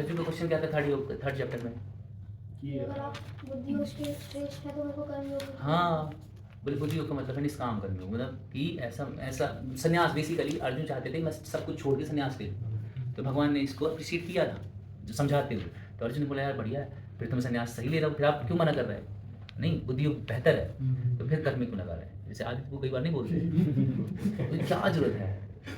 अर्जुन का क्वेश्चन क्या था थर्ड चैप्टर में कि अगर आप बुद्धि योग के श्रेष्ठ है तो मेरे को कर्म योग भी हाँ बुद्धि योग का मतलब है निष्काम कर्म योग, मतलब कि ऐसा संन्यास। बेसिकली अर्जुन चाहते थे मैं सब कुछ छोड़ के संन्यास ले लूँ, तो भगवान ने इसको अप्रिशिएट किया था जो समझाते हुए। तो अर्जुन ने बोला यार बढ़िया है, फिर तुम संन्यास सही ले रहे हो, फिर आप क्यों मना कर रहे हैं? नहीं, बुद्धि योग बेहतर है, तो फिर कर्म में क्यों लगा रहे हैं? जैसे आदित्य को कई बार नहीं बोलते क्या जरूरत है,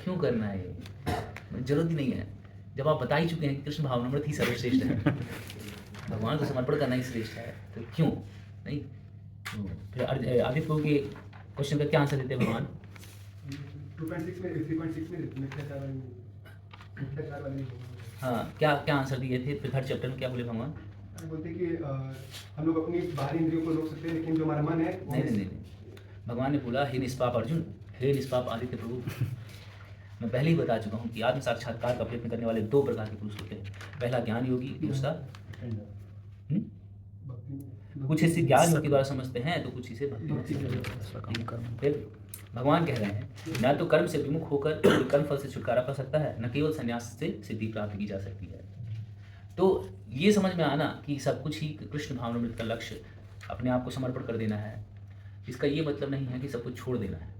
क्यों करना है, ये जरूरत ही नहीं है। जब आप बता ही चुके हैं कि कृष्ण भावनामृत ही सर्वश्रेष्ठ है, भगवान को समर्पण करना ही श्रेष्ठ है, तो क्यों नहीं? फिर आदित्य को के क्वेश्चन का क्या आंसर देते हैं भगवान? 2.6 में 3.6 में मिथ्याचार वाली हाँ क्या क्या आंसर दिए थे फिर थर्ड चैप्टर में? क्या बोले भगवान? बोलते कि हम लोग अपनी बाहरी इंद्रियों को रोक सकते हैं, लेकिन जो हमारा मन है नहीं, भगवान ने बोला हे निष्पाप अर्जुन, हे निष्पाप आदित्य प्रभु, मैं पहले ही बता चुका हूँ कि आत्म साक्षात्कार का प्रयत्न करने वाले 2 प्रकार के पुरुष होते हैं। पहला ज्ञान योगी, दूसरा कुछ इसे ज्ञान योग के द्वारा समझते हैं तो कुछ इसे भक्ति में। फिर भगवान कह रहे हैं न तो कर्म से विमुख होकर कोई कर्म फल से छुटकारा पा सकता है, न केवल संन्यास से सिद्धि प्राप्त की जा सकती है। तो ये समझ में आना कि सब कुछ ही कृष्ण भावनामृत का लक्ष्य अपने आप को समर्पण कर देना है, इसका ये मतलब नहीं है कि सब कुछ छोड़ देना है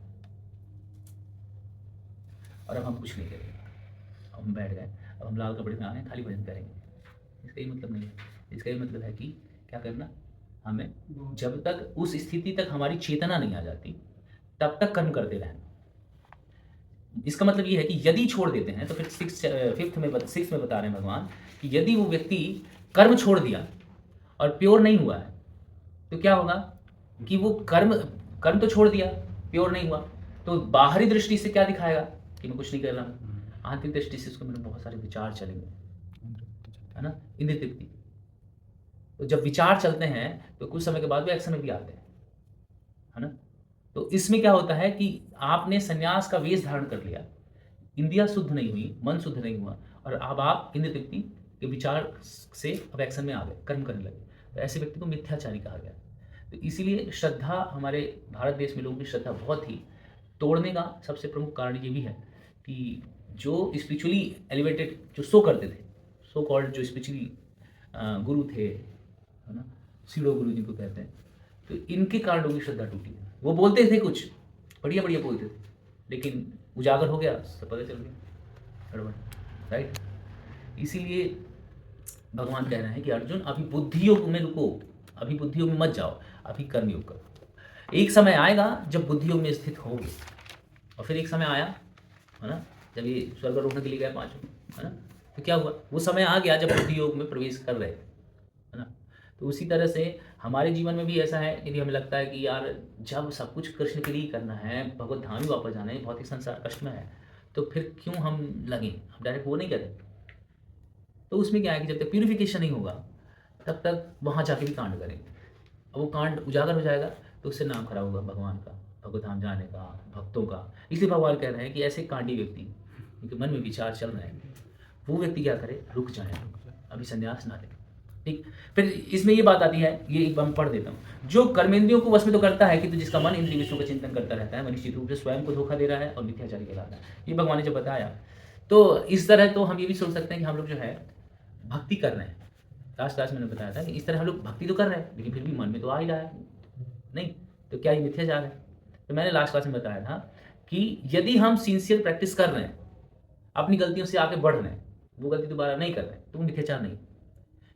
और अब हम कुछ नहीं करेंगे, अब हम बैठ गए, अब हम लाल कपड़े में आ गए, खाली भजन करेंगे, इसका ये मतलब नहीं है। इसका ये मतलब है कि क्या करना, हमें जब तक उस स्थिति तक हमारी चेतना नहीं आ जाती तब तक कर्म करते रहना। इसका मतलब ये है कि यदि छोड़ देते हैं तो फिर 6 में बता रहे हैं भगवान कि यदि वो व्यक्ति कर्म छोड़ दिया और प्योर नहीं हुआ है तो क्या होगा कि वो कर्म तो छोड़ दिया, प्योर नहीं हुआ, तो बाहरी दृष्टि से क्या दिखाएगा कि मैं कुछ नहीं कर रहा हूँ, आंतरिक दृष्टि से उसको मेरे बहुत सारे विचार चलेंगे, है ना, इंद्रिय तृप्ति। तो जब विचार चलते हैं तो कुछ समय के बाद वो एक्शन में भी आते हैं, है ना। तो इसमें क्या होता है कि आपने संन्यास का वेश धारण कर लिया, इंद्रियां शुद्ध नहीं हुई, मन शुद्ध नहीं हुआ, और अब आप इंद्रिय तृप्ति के विचार से अब एक्शन में आ गए, कर्म करने लगे, तो ऐसे व्यक्ति को मिथ्याचारी कहा गया। तो इसीलिए श्रद्धा, हमारे भारत देश में लोगों की श्रद्धा बहुत ही तोड़ने का सबसे प्रमुख कारण ये भी है कि जो स्पिरिचुअली एलिवेटेड जो सो करते थे, सो कॉल्ड जो स्पिरिचुअली गुरु थे, है ना, सीडो गुरु जिनको कहते हैं, तो इनके कारण लोगों की श्रद्धा टूटी है। वो बोलते थे कुछ बढ़िया बढ़िया बोलते थे, लेकिन उजागर हो गया तो पता चल गया गड़बड़, राइट। इसीलिए भगवान कह रहे हैं कि अर्जुन अभी बुद्धि योग में रुको, अभी बुद्धि योग में मत जाओ, अभी कर्म योग करो। एक समय आएगा जब बुद्धि योग में स्थित होगे, और फिर एक समय आया, है ना, जब ये स्वर्ग रोकने के लिए गए 5, है ना, तो क्या हुआ, वो समय आ गया जब बुद्धि योग में प्रवेश कर रहे, है ना। तो उसी तरह से हमारे जीवन में भी ऐसा है, यदि हमें लगता है कि यार जब सब कुछ कृष्ण के लिए करना है, भगवत धाम ही वापस जाना है, भौतिक संसार कष्ट में है, तो फिर क्यों हम लगें, हम डायरेक्ट वो नहीं करें। तो उसमें क्या है कि जब तक प्यूरिफिकेशन नहीं होगा तब तक वहाँ जाके भी कांड करेंगे, अब वो कांड उजागर हो जाएगा तो उससे नाम खराब होगा भगवान का, भगवत धाम जाने का, भक्तों का। इसलिए भगवान कह रहे हैं कि ऐसे कांडी व्यक्ति जिनके मन में विचार चल रहे हैं, वो व्यक्ति क्या करे, रुक जाए, अभी संन्यास ना ले, ठीक। फिर इसमें ये बात आती है, ये एक बार मैं पढ़ देता हूँ, जो कर्मेंद्रियों को वश में तो करता है कि तो जिसका मन इंद्रिय विषयों का चिंतन करता रहता है, वह निश्चित रूप से स्वयं को धोखा दे रहा है और मिथ्याचारी कहलाता है। ये भगवान ने जब बताया तो इस तरह तो हम ये भी सोच सकते हैं कि हम लोग जो है भक्ति कर रहे हैं, लास्ट मैंने बताया था कि इस तरह हम लोग भक्ति तो कर रहे हैं लेकिन फिर भी मन में तो आ ही रहा है नहीं, तो क्या ये मिथ्याचार है? तो मैंने लास्ट क्लास में बताया था कि यदि हम सिंसियर प्रैक्टिस कर रहे हैं, अपनी गलतियों से आगे बढ़ रहे हैं, वो गलती दोबारा नहीं कर रहे हैं, तो वो मिथ्याचार नहीं।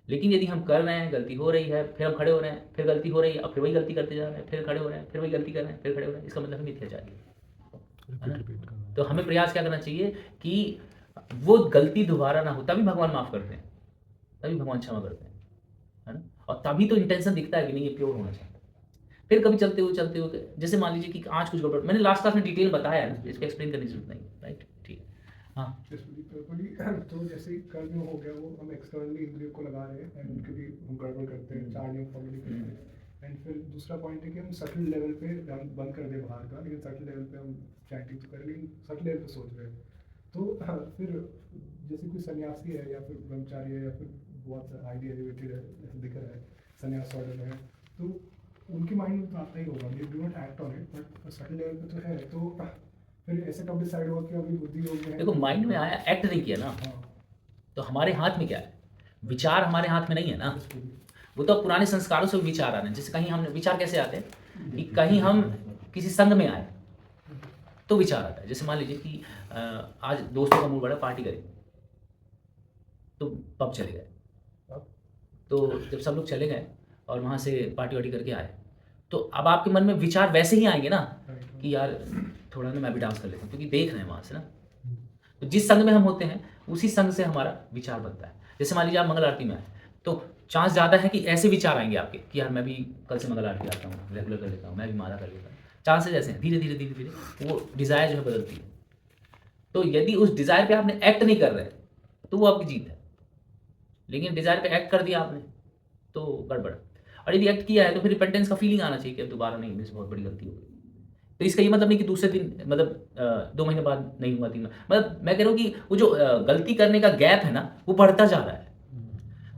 लेकिन यदि हम कर रहे हैं, गलती हो रही है, फिर हम खड़े हो रहे हैं, फिर गलती हो रही है, अब फिर वही गलती करते जा रहे हैं, फिर खड़े हो रहे हैं, फिर वही गलती कर रहे हैं, फिर खड़े हो रहे हैं, इसका मतलब है मिथ्याचार है। तो हमें प्रयास क्या करना चाहिए कि वो गलती दोबारा ना हो, तभी भगवान माफ करते हैं, तभी भगवान क्षमा करते हैं, है ना, और तभी तो इंटेंशन दिखता है कि नहीं ये प्योर होना चाहिए। फिर कभी चलते हुए जैसे मान लीजिए कि आज कुछ गड़बड़, मैंने लास्ट क्लास में डिटेल बताया है, इसको एक्सप्लेन करने की जरूरत नहीं, राइट, ठीक है। हाँ तो जैसे कर्म हो गया, वो हम एक्सटर्नली इंद्रियों को लगा रहे हैं एंड उनके भी हम गड़बड़ करते हैं, 4 नियम फॉलो नहीं करते हैं। एंड फिर दूसरा पॉइंट है कि हम सटल लेवल पे हम बंद कर दें बाहर का, लेकिन सटल लेवल पे हम चैटिंग तो करें, लेकिन सटल लेवल पे सोच रहे हैं। तो फिर जैसे कोई सन्यासी है या फिर ब्रह्मचारी है या फिर बहुत हाईली एलिवेटेड है, जैसे दिख रहा है सन्यास ऑर्डर है, तो उनके माइंड में तो आता ही होगा, they do not act on it, but subtle level पे तो है। तो फिर ऐसे कब डिसाइड हुआ कि अभी बुद्धि योग में है? देखो माइंड में आया, एक्ट नहीं किया ना, तो हमारे हाथ में क्या है, विचार हमारे हाथ में नहीं है ना, वो तो पुराने संस्कारों से विचार आ रहे हैं। जैसे कहीं हम विचार कैसे आते हैं कि कहीं हम किसी संघ में आए तो विचार आता है। जैसे मान लीजिए कि आज दोस्तों का मूड बड़ा, पार्टी करें तो पब चले गए। तो जब सब लोग चले गए और वहाँ से पार्टी वार्टी करके आए तो अब आपके मन में विचार वैसे ही आएंगे ना कि यार थोड़ा ना मैं भी डांस कर लेता हूँ, क्योंकि देख रहे हैं वहाँ से ना। तो जिस संघ में हम होते हैं उसी संघ से हमारा विचार बनता है। जैसे मान लीजिए आप मंगल आरती में आए तो चांस ज़्यादा है कि ऐसे विचार आएंगे आपके कि यार मैं भी कल से मंगल आरती आता हूँ, रेगुलर कर लेता हूँ, मैं भी माला कर लेता हूँ। चांसेस ऐसे हैं, धीरे धीरे धीरे धीरे वो डिज़ायर जो है बदलती है। तो यदि उस डिज़ायर पे आपने एक्ट नहीं कर रहे तो वो आपकी जीत है, लेकिन डिज़ायर पे एक्ट कर दिया आपने तो गड़बड़। और यदि एक्ट किया है तो फिर रिपेंटेंस का फीलिंग आना चाहिए कि अब दोबारा नहीं, मेरे से बहुत बड़ी गलती हो गई। तो इसका ये मतलब नहीं कि दूसरे दिन मतलब 2 महीने बाद नहीं हुआ, 3 महीने, मतलब मैं कह रहा हूँ कि वो जो गलती करने का गैप है ना वो बढ़ता जा रहा है।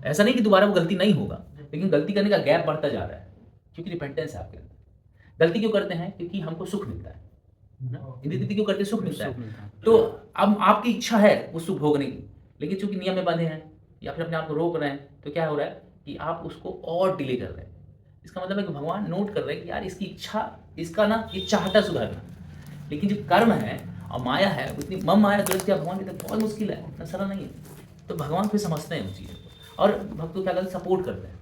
ऐसा नहीं कि दोबारा वो गलती नहीं होगा, लेकिन गलती करने का गैप बढ़ता जा रहा है, क्योंकि रिपेंटेंस है आपके अंदर। गलती क्यों करते हैं? क्योंकि हमको सुख मिलता है ना। इंद्रिय क्यों करते हैं? सुख मिलता है। तो अब आपकी इच्छा है उस सुख भोगने की, लेकिन चूंकि नियम में बंधे हैं या फिर अपने आप को रोक रहे हैं तो क्या हो रहा है कि आप उसको और डिले कर रहे हैं। इसका मतलब है कि भगवान नोट कर रहे हैं कि यार इसकी इच्छा, इसका ना ये चाहता सुधारना, लेकिन जो कर्म है और माया है उतनी मम माया दुरुस्त किया भगवान कहते हैं बहुत मुश्किल है, इतना सरल नहीं है। तो भगवान फिर समझते हैं उस चीज़ को और भक्तों क्या करते हैं, सपोर्ट करते हैं।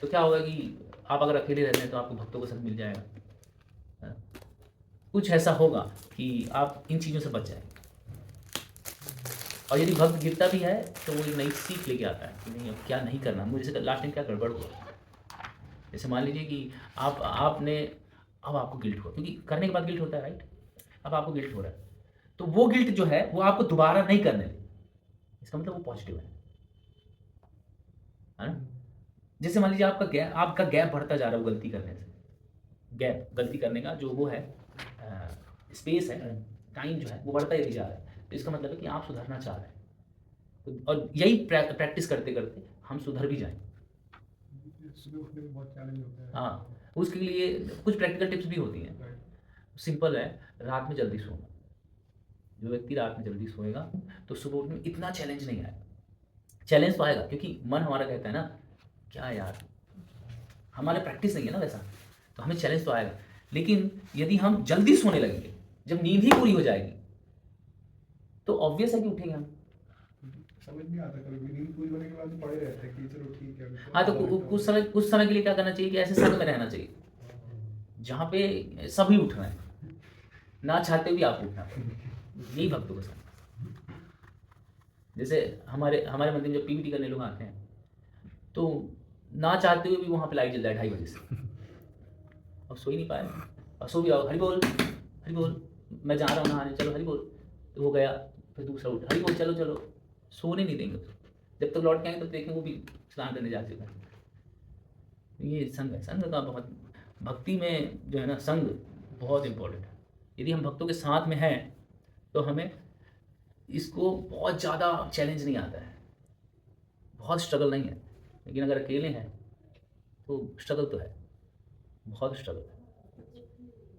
तो क्या होगा कि आप अगर अकेले रहते हैं तो आपको भक्तों का साथ मिल जाएगा, है ना? कुछ ऐसा होगा कि आप इन चीज़ों से बच जाएंगे। और यदि भक्त गिरता भी है तो वो एक नई सीख लेके आता है कि नहीं अब क्या नहीं करना मुझे। जैसे लास्ट टाइम क्या गड़बड़ हुआ, जैसे मान लीजिए कि आपने अब आपको गिल्ट हुआ, क्योंकि करने के बाद गिल्ट होता है, राइट? अब आपको गिल्ट हो रहा है तो वो गिल्ट जो है वो आपको दोबारा नहीं करने दे, इसका मतलब वो पॉजिटिव है ना। जैसे मान लीजिए आपका गैप बढ़ता जा रहा है वो गलती करने से, गलती करने का जो वो है स्पेस है, टाइम जो है वो बढ़ता ही जा रहा है। तो इसका मतलब है कि आप सुधरना चाह रहे हैं और यही प्रैक्टिस करते करते हम सुधर भी जाएं। सुबह उठने में बहुत चैलेंज होता है। हाँ, उसके लिए कुछ प्रैक्टिकल टिप्स भी होती हैं। सिंपल है, रात में जल्दी सोना। जो व्यक्ति रात में जल्दी सोएगा तो सुबह उठने में इतना चैलेंज नहीं आएगा। चैलेंज तो आएगा क्योंकि मन हमारा कहता है ना क्या यार, हमारे प्रैक्टिस नहीं है ना वैसा, तो हमें चैलेंज तो आएगा। लेकिन यदि हम जल्दी सोने लगेंगे, जब नींद ही पूरी हो जाएगी तो ऑब्वियस है कि उठेंगे हम। समझ नहीं आता, कभी नींद पूरी होने के बाद भी पड़े रहते हैं कि चलो ठीक है। हाँ, तो कुछ समय के लिए क्या करना चाहिए कि ऐसे संग में रहना चाहिए जहाँ पे सभी उठ रहे हैं, ना चाहते हुए आप उठना पड़े। यही भक्तों का संग। जैसे हमारे मंदिर में जब पीवीटी करने लोग आते हैं तो ना चाहते हुए भी वहाँ पे लाइट जल रहा है 2:30 बजे से, अब सो ही नहीं पाए और सो भी आओ हरि बोल मैं जा रहा हूँ नहाने, चलो हरि बोल, तो हो गया। फिर दूसरा उठ हरि बोल, चलो चलो, सोने नहीं देंगे। जब तक लौट के आएंगे तो देखेंगे वो भी स्नान करने जा चुका है। ये संग है, संग का बहुत भक्ति में जो है ना संग बहुत इम्पोर्टेंट है। यदि हम भक्तों के साथ में हैं तो हमें इसको बहुत ज़्यादा चैलेंज नहीं आता है, बहुत स्ट्रगल नहीं है। लेकिन अगर अकेले हैं तो स्ट्रगल तो है, बहुत स्ट्रगल है,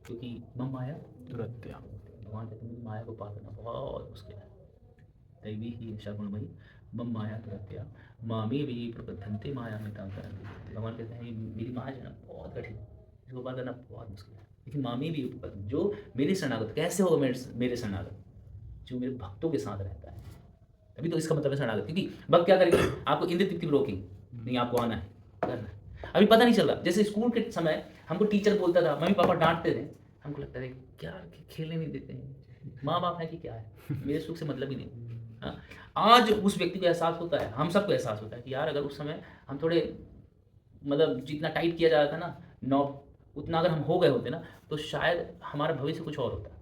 क्योंकि मम माया दुरत्या, भगवान कहते हैं माया को पार करना बहुत मुश्किल है। दैवी ही शगुणमयी मम माया दुरत्या मामी भी प्रबद्धन्ते माया में तांकर। भगवान कहते हैं मेरी माया जो है ना बहुत कठिन है, इसको पार करना बहुत मुश्किल है। लेकिन मामी भी जो मेरे शरणागत, कैसे होगा मेरे शरणागत? जो मेरे भक्तों के साथ रहता है, अभी तो इसका मतलब है शरणागत। क्योंकि भक्त क्या करेंगे, आपको इंद्र तृप्ति रोकेंगे नहीं, आपको आना है करना है। अभी पता नहीं चल रहा, जैसे स्कूल के समय हमको टीचर बोलता था, मम्मी पापा डांटते थे, हमको लगता था क्या खेलने नहीं देते हैं, माँ बाप है कि क्या है, मेरे सुख से मतलब ही नहीं। हाँ, आज उस व्यक्ति को एहसास होता है, हम सबको एहसास होता है कि यार अगर उस समय हम थोड़े मतलब जितना टाइट किया जा रहा था ना नॉब, उतना अगर हम हो गए होते ना तो शायद हमारा भविष्य कुछ और होता।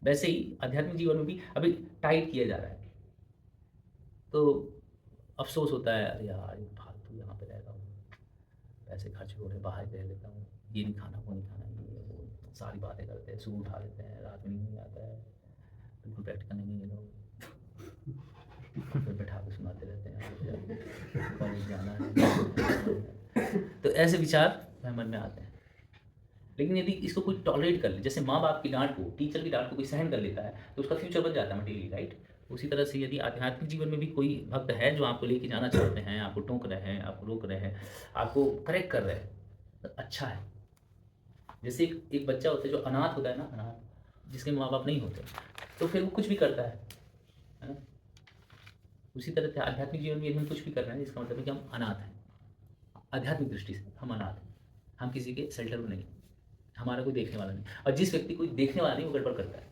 वैसे ही आध्यात्मिक जीवन में भी अभी टाइट किया जा रहा है, तो अफसोस होता है अरे यार फालतू यहाँ पे रह रहा हूँ, पैसे खर्च हो रहे, बाहर रह लेता हूँ, ये नहीं खाना वो नहीं खाना, ये वो सारी बातें करते हैं, सुबह उठा लेते हैं, रात में नहीं आता है, बिल्कुल प्रैक्टिकल नहीं है ये लोग, फिर बैठा के सुनाते रहते हैं कॉलेज जाना है। तो ऐसे विचार मन में आते हैं। लेकिन यदि इसको कोई टॉलरेट कर ले, जैसे माँ बाप की डांट को, टीचर की डांट को कोई सहन कर लेता है तो उसका फ्यूचर बन जाता है मटेरियली, राइट? उसी तरह से यदि आध्यात्मिक जीवन में भी कोई भक्त है जो आपको लेके जाना चाहते हैं, आपको टोक रहे हैं, आपको रोक रहे हैं, आपको करेक्ट कर रहे हैं, तो अच्छा है। जैसे एक बच्चा होता है जो अनाथ होता है ना, अनाथ जिसके माँ बाप नहीं होते, तो फिर वो कुछ भी करता है ना। उसी तरह से आध्यात्मिक जीवन में यदि हम कुछ भी कर रहे हैं, इसका मतलब है कि हम अनाथ हैं। आध्यात्मिक दृष्टि से हम अनाथ हैं, हम किसी के शेल्टर में नहीं, हमारा कोई देखने वाला नहीं। और जिस व्यक्ति कोई देखने वाला नहीं वो गड़बड़ करता है।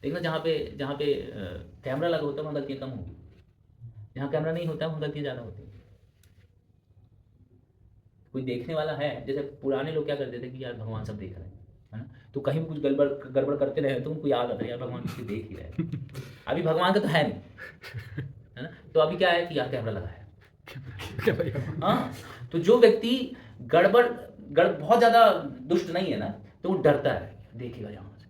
देखना जहाँ पे कैमरा लगा होता है वहाँ गलतियाँ कम होंगी, जहाँ कैमरा नहीं होता है वहाँ गलतियाँ ज़्यादा होती हैं। कोई देखने वाला है, जैसे पुराने लोग क्या करते थे कि यार भगवान सब देख रहे हैं, है ना, तो कहीं भी कुछ गड़बड़ करते रहे तो उनको याद आता है यार भगवान किसी देख ही रहे हैं। अभी भगवान का तो है नहीं, है ना, तो अभी क्या है कि यार कैमरा लगा है। हाँ, तो जो व्यक्ति बहुत ज़्यादा दुष्ट नहीं है ना, तो वो डरता है, देखेगा यहाँ से,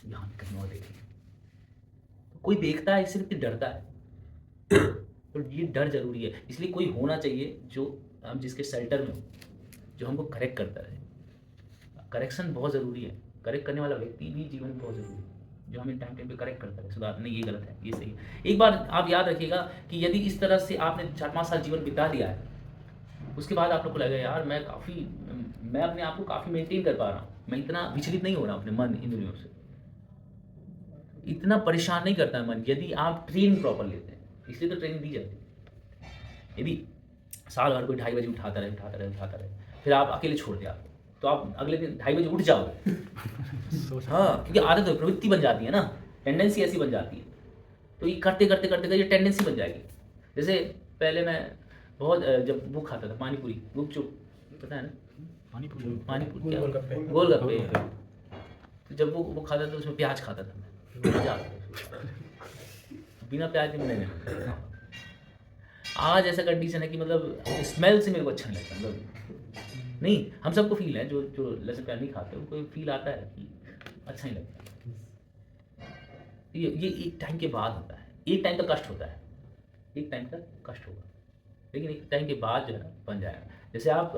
यहाँ भी कहीं और देखेंगे। तो कोई देखता है इसलिए डरता है, तो ये डर जरूरी है। इसलिए कोई होना चाहिए जो हम जिसके शेल्टर में हो, जो हमको करेक्ट करता रहे। करेक्शन बहुत ज़रूरी है, करेक्ट करने वाला व्यक्ति भी जीवन में बहुत ज़रूरी है, जो हमें टाइम पे करेक्ट करता है, सुधार नहीं, ये गलत है, ये सही है। एक बार आप याद रखिएगा कि यदि इस तरह से आपने 4-5 साल जीवन बिता लिया है, उसके बाद आप लोग को लगेगा यार मैं अपने आप को काफ़ी मेंटेन कर पा रहा हूँ, मैं इतना विचलित नहीं हो रहा अपने मन इंद्रियों से, इतना परेशान नहीं करता है मन, यदि आप ट्रेनिंग प्रॉपर लेते हैं। इसलिए तो ट्रेनिंग दी जाती है। यदि साल भर कोई 2:30 बजे उठाता रहे, फिर आप अकेले छोड़ दिया, तो आप अगले दिन 2:30 बजे उठ जाओगे। हाँ, क्योंकि आदत है, प्रवृत्ति बन जाती है ना, टेंडेंसी ऐसी बन जाती है, तो ये करते करते ये टेंडेंसी बन जाएगी। जैसे पहले मैं बहुत जब वो खाता था पानी पूरी, गुपचुप, पता है ना, पानी पूरी क्या, गोलगप्पे, तो जब वो खाता था उसमें प्याज खाता था मैं, मजा आता था। बिना प्याज के मैं नहीं। आज ऐसा कंडीशन है कि मतलब स्मेल से मेरे को अच्छा नहीं लगता, मतलब नहीं, हम सबको फील है, जो लहसुन प्याज नहीं खाते उनको फील आता है कि अच्छा नहीं लगता। ये एक टाइम के बाद होता है, एक टाइम तक कष्ट होता है, एक टाइम तक कष्ट होगा, लेकिन एक टाइम के बाद जो है ना बन जाएगा। जैसे आप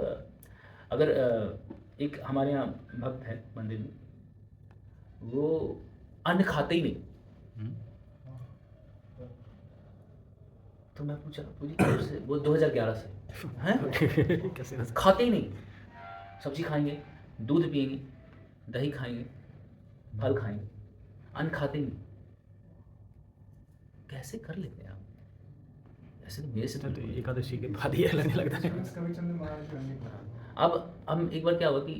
अगर एक हमारे यहाँ भक्त है मंदिर में, वो अन्न खाते ही नहीं, तो मैं पूछा से, वो 2011 से हैं खाते ही नहीं, सब्जी खाएंगे, दूध पिएंगे, दही खाएंगे, फल खाएंगे, अन्न खाते नहीं। कैसे कर लेते हैं आप? ऐसे तो मेरे से तो एकादशी के बाद ही लगने लगता है। अब हम एक बार क्या हुआ कि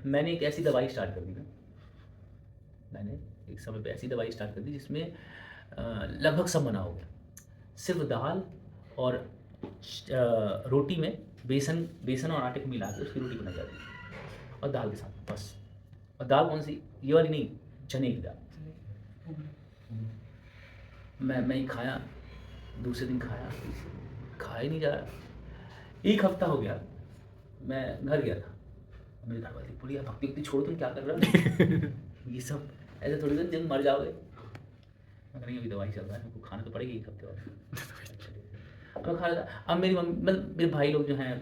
मैंने एक ऐसी दवाई स्टार्ट कर दी ना, मैंने एक समय पे ऐसी दवाई स्टार्ट कर दी जिसमें लगभग सब बना हो गया, सिर्फ दाल और रोटी में बेसन और आटे को मिला के उसकी रोटी बनाई जाती है, और दाल के साथ बस। और दाल कौन सी, ये वाली नहीं, चने की दाल। मैं ही खाया, दूसरे दिन खाया ही नहीं जा रहा। एक हफ्ता हो गया, मैं घर गया था, मेरे घर वाले बोली यार भक्ति छोड़, तुम क्या कर रहे हो? ये सब ऐसे थोड़ी देर दिन मर जाओगे। मैं नहीं, अभी दवाई चल रहा है, हमको खाना तो पड़ेगी एक हफ्ते बाद। मैं खा रहा था। अब मेरी मम्मी, मतलब मेरे भाई लोग जो हैं,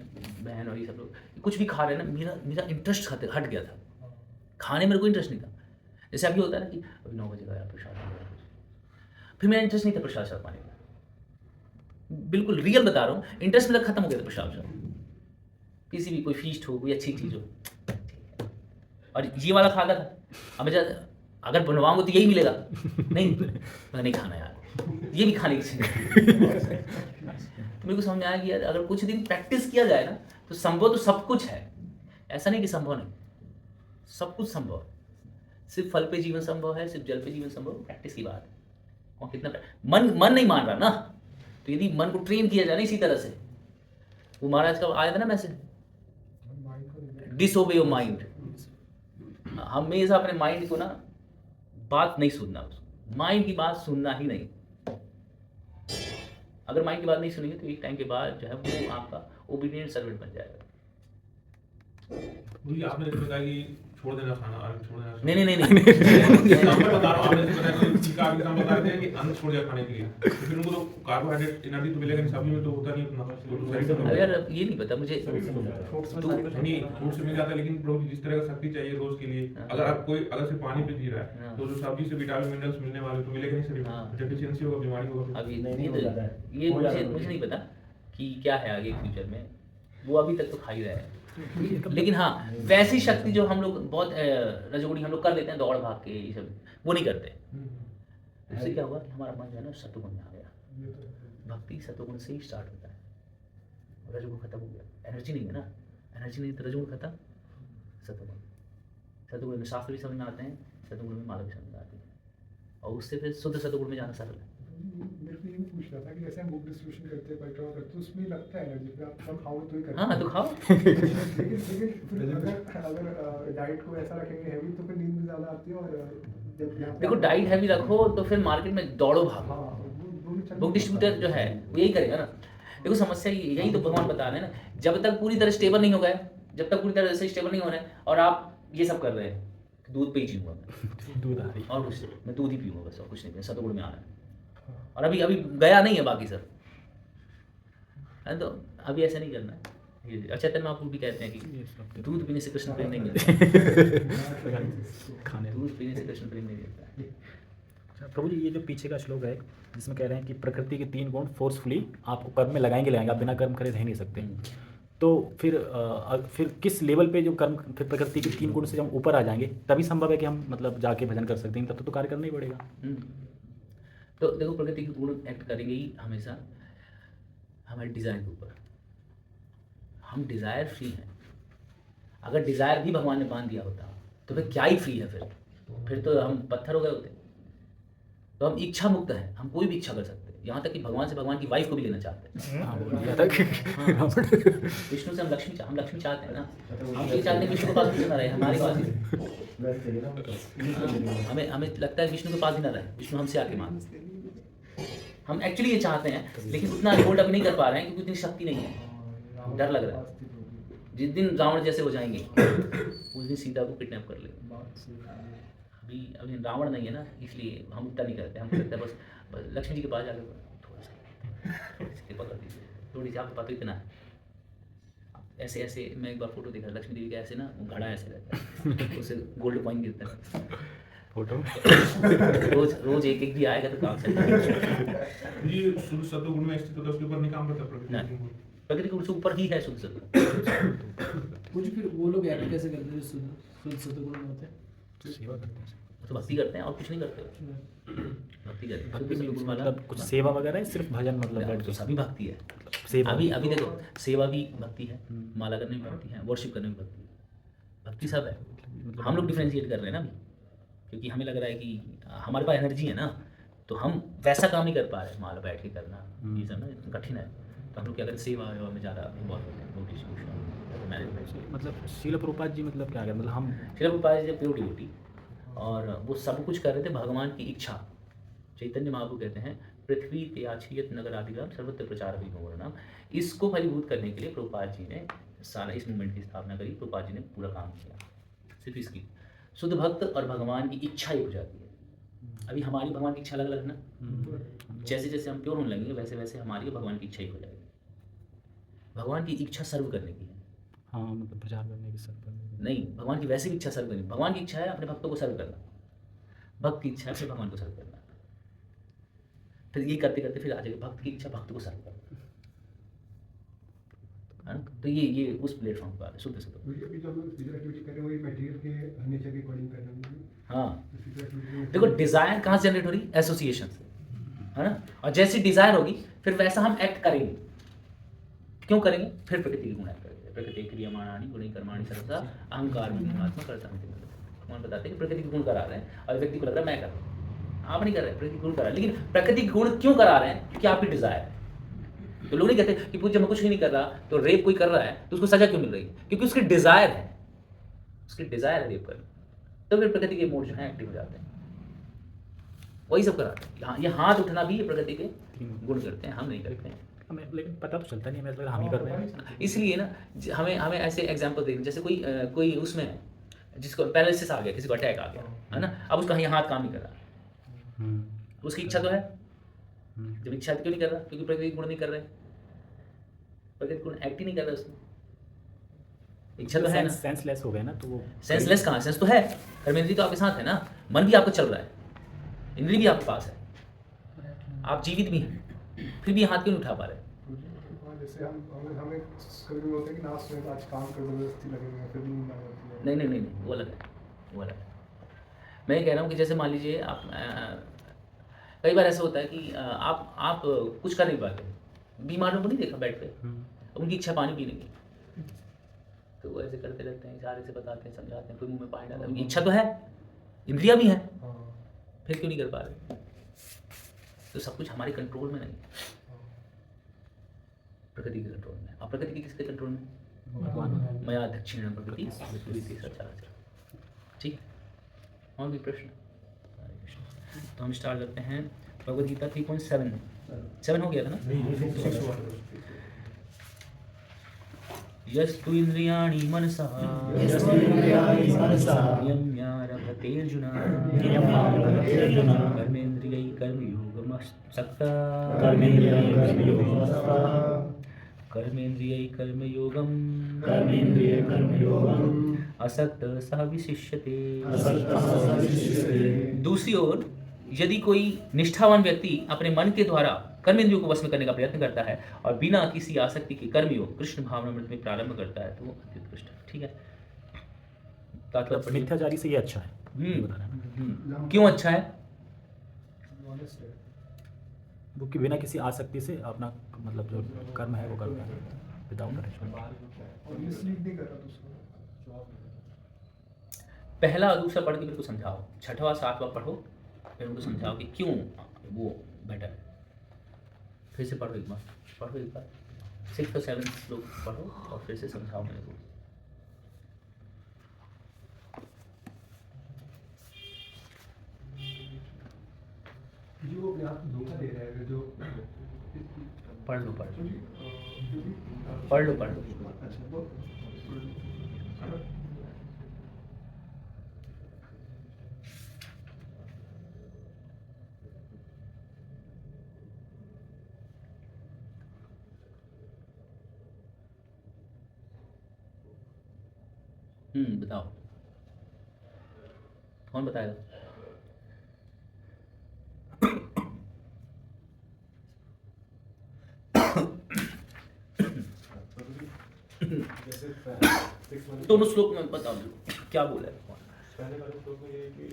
बहन और ये सब लोग कुछ भी खा रहे हैं ना, मेरा इंटरेस्ट हट गया था खाने, मेरे को इंटरेस्ट नहीं था। जैसे अभी होता है ना कि अभी 9 बजे गया प्रसाद, फिर मेरा इंटरेस्ट नहीं था प्रसाद साथ पाने का, बिल्कुल रियल बता रहा हूँ, इंटरेस्ट मेरा खत्म हो गया था प्रसाद। किसी भी कोई फीस्ट हो, कोई अच्छी चीज़ हो, और ये वाला खाता था, अब मैं अगर बनवाऊंगा तो यही मिलेगा, नहीं खाना यार, ये भी खाने की चीज़। तो मेरे को समझ में आया कि यार अगर कुछ दिन प्रैक्टिस किया जाए ना तो संभव तो सब कुछ है, ऐसा नहीं कि संभव नहीं, सब कुछ संभव है। सिर्फ फल पे जीवन संभव है, सिर्फ जल पे जीवन संभव, प्रैक्टिस की बात है। और कितना मन नहीं मान रहा ना, तो यदि मन को ट्रेन किया जाए ना इसी तरह से, वो महाराज का आया था ना मैसेज, डिसओबे योर माइंड। हमेशा अपने माइंड को ना बात नहीं सुनना, माइंड की बात सुनना ही नहीं। अगर माइंड की बात नहीं सुनेंगे तो एक टाइम के बाद जो है वो आपका ओबीडिएंट सर्वेंट बन जाएगा। आपने बताया कि छोड़ देना खाना और छोड़ देना नहीं नहीं नहीं नहीं एग्जांपल बता रहा हूँ आपने जैसे बताया कि का एग्जांपल बता रहे थे कि अन्न छोड़ दिया खाने के लिए तो फिर उनको तो कार्बोहाइड्रेट एनर्जी तो मिलेगा नहीं सब्जी में तो होता नहीं उतना तो सही से अरे यार ये नहीं पता मुझे नहीं फ्रूट से मिल जाता है लेकिन प्रभु जी जिस तरह का शक्ति चाहिए रोज के लिए अगर आप कोई अगर सिर्फ पानी पे जी रहा है तो जो सब्जी से विटामिन मिनरल्स मिलने वाले तो मिलेगा नहीं शरीर डेफिशिएंसी होगा बीमारी होगा अभी ये मुझे नहीं पता कि क्या है आगे फ्यूचर में, वो अभी तक तो खा ही रहा है। लेकिन हाँ वैसी शक्ति जो हम लोग बहुत रजोगुणी हम लोग कर लेते हैं दौड़ भाग के ये सब, वो नहीं करते। उससे क्या हुआ कि हमारा मन जो है ना सत्वगुण में आ गया। भक्ति सत्वगुण से ही स्टार्ट होता है, रजोगुण खत्म हो गया, एनर्जी नहीं है ना, एनर्जी नहीं तो रजोगुण खत्म, सत्वगुण में शास्त्र भी समझ में आते हैं, सत्वगुण में माला भी समझ में आती है, और उससे फिर शुद्ध सत्वगुण में जाना सरल है। मेरे को ये पूछ रहा था कि जैसे हम बुक डिस्ट्रीब्यूशन करते हैं परिक्रमा करते हैं तो उसमें लगता है एनर्जी, फिर आप सब खाओ तो ही करते हाँ तो खाओ लेकिन फिर अगर डाइट को ऐसा रखेंगे हैवी तो फिर नींद भी ज़्यादा आती है, और जब यहाँ पे देखो डाइट हैवी रखो तो फिर मार्केट में दौड़ो भागो। हाँ वो भी चल बुक डिस्ट्रीब्यूटर जो है वो यही करेगा ना। देखो समस्या यही तो भगवान बता रहे हैं ना, जब तक पूरी तरह स्टेबल नहीं हो गए, जब तक पूरी तरह से स्टेबल नहीं हो रहे हैं और आप ये सब कर रहे हैं, दूध पे ही जीऊंगा मैं, दूध आ रही और कुछ नहीं, मैं दूध ही पीऊंगा बस, और कुछ नहीं, सतगुण में आ रहा है। और अभी अभी गया नहीं है बाकी सब है, तो अभी ऐसा नहीं करना है। अच्छा तन आप भी कहते हैं कि दूध पीने से कृष्ण प्रेम नहीं मिलता, खाने दूध पीने से कृष्ण प्रेम नहीं मिलता। अच्छा, प्रभु जी ये जो पीछे का श्लोक है जिसमें कह रहे हैं कि प्रकृति के 3 गुण फोर्सफुली आपको कर्म में लगाएंगे, आप बिना कर्म करे रह नहीं सकते। तो फिर किस लेवल पे जो कर्म फिर प्रकृति के 3 गुण से जब हम ऊपर आ जाएंगे तभी संभव है कि हम मतलब जाके भजन कर सकते हैं, तब तो कार्य करना ही पड़ेगा। तो देखो प्रकृति के गुण एक्ट करेंगे ही हमेशा हमारे डिज़ायर के ऊपर। हम डिज़ायर फ्री हैं। अगर डिज़ायर भी भगवान ने बांध दिया होता तो फिर क्या ही फ्री है, फिर तो हम पत्थर हो गए होते। तो हम इच्छा मुक्त हैं, हम कोई भी इच्छा कर सकते हैं, यहाँ तक कि भगवान से भगवान की वाइफ को भी लेना चाहते हैं। विष्णु से हम लक्ष्मी चाहते हैं ना, हम ये चाहते हैं विष्णु के पास भी ना रहे, हमारे पास ही। हमें लगता है विष्णु के पास भी ना रहे, विष्णु हमसे आके मांगे। हम एक्चुअली ये चाहते हैं लेकिन उतना होल्ड अप नहीं कर पा रहे हैं क्योंकि उतनी शक्ति नहीं है, डर लग रहा है। जिस दिन रावण जैसे हो जाएंगे उस दिन सीता को किडनैप कर लेंगे। अभी रावण नहीं है ना, इसलिए हम उतना नहीं करते। हम करते हैं बस लक्ष्मी जी के पास जाकर थोड़ी सी कृपा कर दीजिए, थोड़ी सी आपके पास तो इतना है। ऐसे ऐसे मैं एक बार फोटो देखा लक्ष्मी देवी का, ऐसे ना वो घड़ा ऐसे रहता है, उससे गोल्ड कॉइन गिरता है फोटो रोज एक भी आएगा तो काम चलेगा। ये शुद्ध सत्वगुण में स्थित होता है, उसके ऊपर नहीं काम करता प्रकृति। प्रकृति के ऊपर ही है शुद्ध सत्व। कुछ फिर वो लोग ऐड कैसे करते हैं जो शुद्ध सत्वगुण में होते हैं? सेवा करते हैं, तो भक्ति करते हैं और कुछ नहीं करते। भक्ति करते हैं शुद्ध सत्वगुण वाला मतलब कुछ सेवा वगैरह है, सिर्फ भजन मतलब बैठ तो के सभी भक्ति है। सेवा अभी देखो सेवा भी भक्ति है, माला करने में भक्ति है, वर्शिप करने में भक्ति है, भक्ति सब है। हम लोग डिफरेंशिएट कर रहे हैं ना अभी, क्योंकि हमें लग रहा है कि हमारे पास एनर्जी है ना, तो हम वैसा काम नहीं कर पा रहे। माला बैठ के करना ये सब ना कठिन है, तो हम लोग क्या करें, सेवा में ज़्यादा इन्वॉल्व होते हैं, डिस्ट्रीब्यूशन मैनेजमेंट। मतलब श्रील प्रभुपाद जी मतलब क्या है, मतलब हम श्रील प्रभुपाद जी प्योर डिवोटी, और वो सब कुछ कर रहे थे भगवान की इच्छा। चैतन्य महाप्रभु कहते हैं पृथ्वी के आछियत नगर आदिग्राम सर्वत्र प्रचार भी नाम, इसको फलीभूत करने के लिए प्रभुपाद जी ने सारा इस मूवमेंट की स्थापना करी। प्रभुपाद जी ने पूरा काम किया सिर्फ इसकी। शुद्ध भक्त और भगवान की इच्छा एक हो जाती है। अभी हमारी भगवान की इच्छा अलग अलग ना, जैसे जैसे हम प्योर होने लगेंगे वैसे वैसे हमारी भगवान की इच्छा ही हो जाएगी। भगवान की इच्छा सर्व करने की है, हाँ मतलब प्रचार करने की सर्व करने की नहीं भगवान की वैसे भी इच्छा सर्व करनी। भगवान की इच्छा है अपने भक्तों को सर्व करना, भक्त की इच्छा है फिर भगवान को सर्व करना। फिर ये करते करते फिर आ जाएगा भक्त की इच्छा भक्त को सर्व करना, है ना। तो ये उस प्लेटफॉर्म पर शुद्ध से अभी जो हम लोग फिजिकल एक्टिविटी कर रहे हैं वही मटेरियल के नेचर के अकॉर्डिंग कर रहे हैं। हाँ फिजिकल एक्टिविटी देखो डिज़ायर कहाँ से जनरेट हो रही, एसोसिएशन से, है ना। और जैसी डिज़ायर होगी फिर वैसा हम एक्ट करेंगे। क्यों करेंगे, फिर प्रकृति के गुण एक्ट करेंगे। प्रकृति क्रियमाणानि गुणी कर्माणि सर्वथा अहंकार आत्मा करता हूँ। भगवान बताते हैं कि प्रकृति के गुण करा रहे हैं और व्यक्ति को लग रहा है मैं कर रहा हूँ, आप नहीं कर रहे, प्रकृति के गुण करा रहे हैं। लेकिन प्रकृति के गुण क्यों करा रहे हैं, क्योंकि आपकी डिज़ायर है। तो लोग नहीं कहते कि पूज्य मैं कुछ भी नहीं कर रहा, तो रेप कोई कर रहा है तो उसको सजा क्यों मिल रही है, क्योंकि उसकी डिज़ायर है, उसकी डिज़ायर है रेप करना। तो फिर प्रकृति के मोड जो है एक्टिव हो जाते हैं, वही सब कराते हैं। ये हाथ उठना भी ये प्रकृति के गुण करते हैं, हम नहीं करते हैं। हमें लेकिन पता तो चलता नहीं, हमें हम ही कर रहे हैं। इसलिए ना हमें ऐसे एग्जाम्पल देखना, जैसे कोई उसमें जिसको पैरालिसिस आ गया, किसी को अटैक आ गया, है ना, अब उसका यहाँ हाथ काम नहीं कर रहा, उसकी इच्छा तो है, जब इच्छा क्यों नहीं कर रहा, क्योंकि प्रकृति गुण नहीं कर रहे, प्रकृति गुण एक्ट ही नहीं कर रहा उसमें, इच्छा तो है ना। सेंसलेस हो गया ना, तो वो सेंसलेस कहाँ, सेंस तो है, कर्मेंद्रिय तो आपके साथ है ना, मन भी आपका चल रहा है, इंद्रिय भी आपके पास है, आप जीवित भी हैं, फिर भी हाथ क्यों नहीं उठा पा रहे? हाँ, जैसे हमें कभी होता है कि ना सुबह आज काम कर जबरदस्ती लगेगा, फिर नींद आ जाती है। नहीं नहीं नहीं नहीं, वो अलग है, वो अलग है। मैं ये कह रहा हूँ कि जैसे मान लीजिए आप कई बार ऐसा होता है कि आप कुछ कर नहीं पाते, बीमारों को नहीं देखा बेड पे, उनकी इच्छा पानी पीने की, तो वो ऐसे करते रहते हैं, इशारे से बताते हैं, समझाते हैं, कोई मुंह में पानी डालता है, उनकी इच्छा तो है, इंद्रियां भी हैं, फिर क्यों नहीं कर पा रहे? तो सब कुछ हमारे कंट्रोल में नहीं, प्रकृति के कंट्रोल में। अब प्रकृति की किसके कंट्रोल में? मया दक्षिण प्रकृति विपरीत सचराचर। ठीक, और भी प्रश्न? हरे कृष्ण। तो हम स्टार्ट करते हैं भगवद गीता 3.7 हो गया था ना। यस्तु इंद्रियाणि मनसा नियम्यारभतेर्जुन कर्मेन्द्रियै कर्मयोगम् असक्त सह विशिष्यते। दूसरी ओर यदि कोई निष्ठावान व्यक्ति अपने मन के द्वारा कर्मेंद्रियों को वश में करने का प्रयत्न करता है और बिना किसी आसक्ति के कर्मयोग कृष्ण भावनामृत में प्रारंभ करता है तो वो अति उत्कृष्ट है। ठीक है, तात्पर्य मिथ्याचारी से ये अच्छा है, ये बता रहे हैं। क्यों अच्छा है? Honest है। वो कि बिना किसी आसक्ति से अपना मतलब जो कर्म है वो करता है विदाउट अरेंजमेंट। और मिसलीड नहीं कर रहा दूसरों को। पहला और दूसरा पढ़ के मेरे को समझाओ, छठवां सातवां पढ़ो, फिर उनको समझाओ कि क्यों वो बेटर है। फिर से पढ़ो एक बार, 6 और 7 श्लोक पढ़ो और फिर से समझाओ मेरे को। जो अपने आप को धोखा दे रहा है, जो पढ़ लो अच्छा वो बताओ, कौन बताएगा? दोनों श्लोक में बता दो क्या बोला है। पहले वाले श्लोक में ये है कि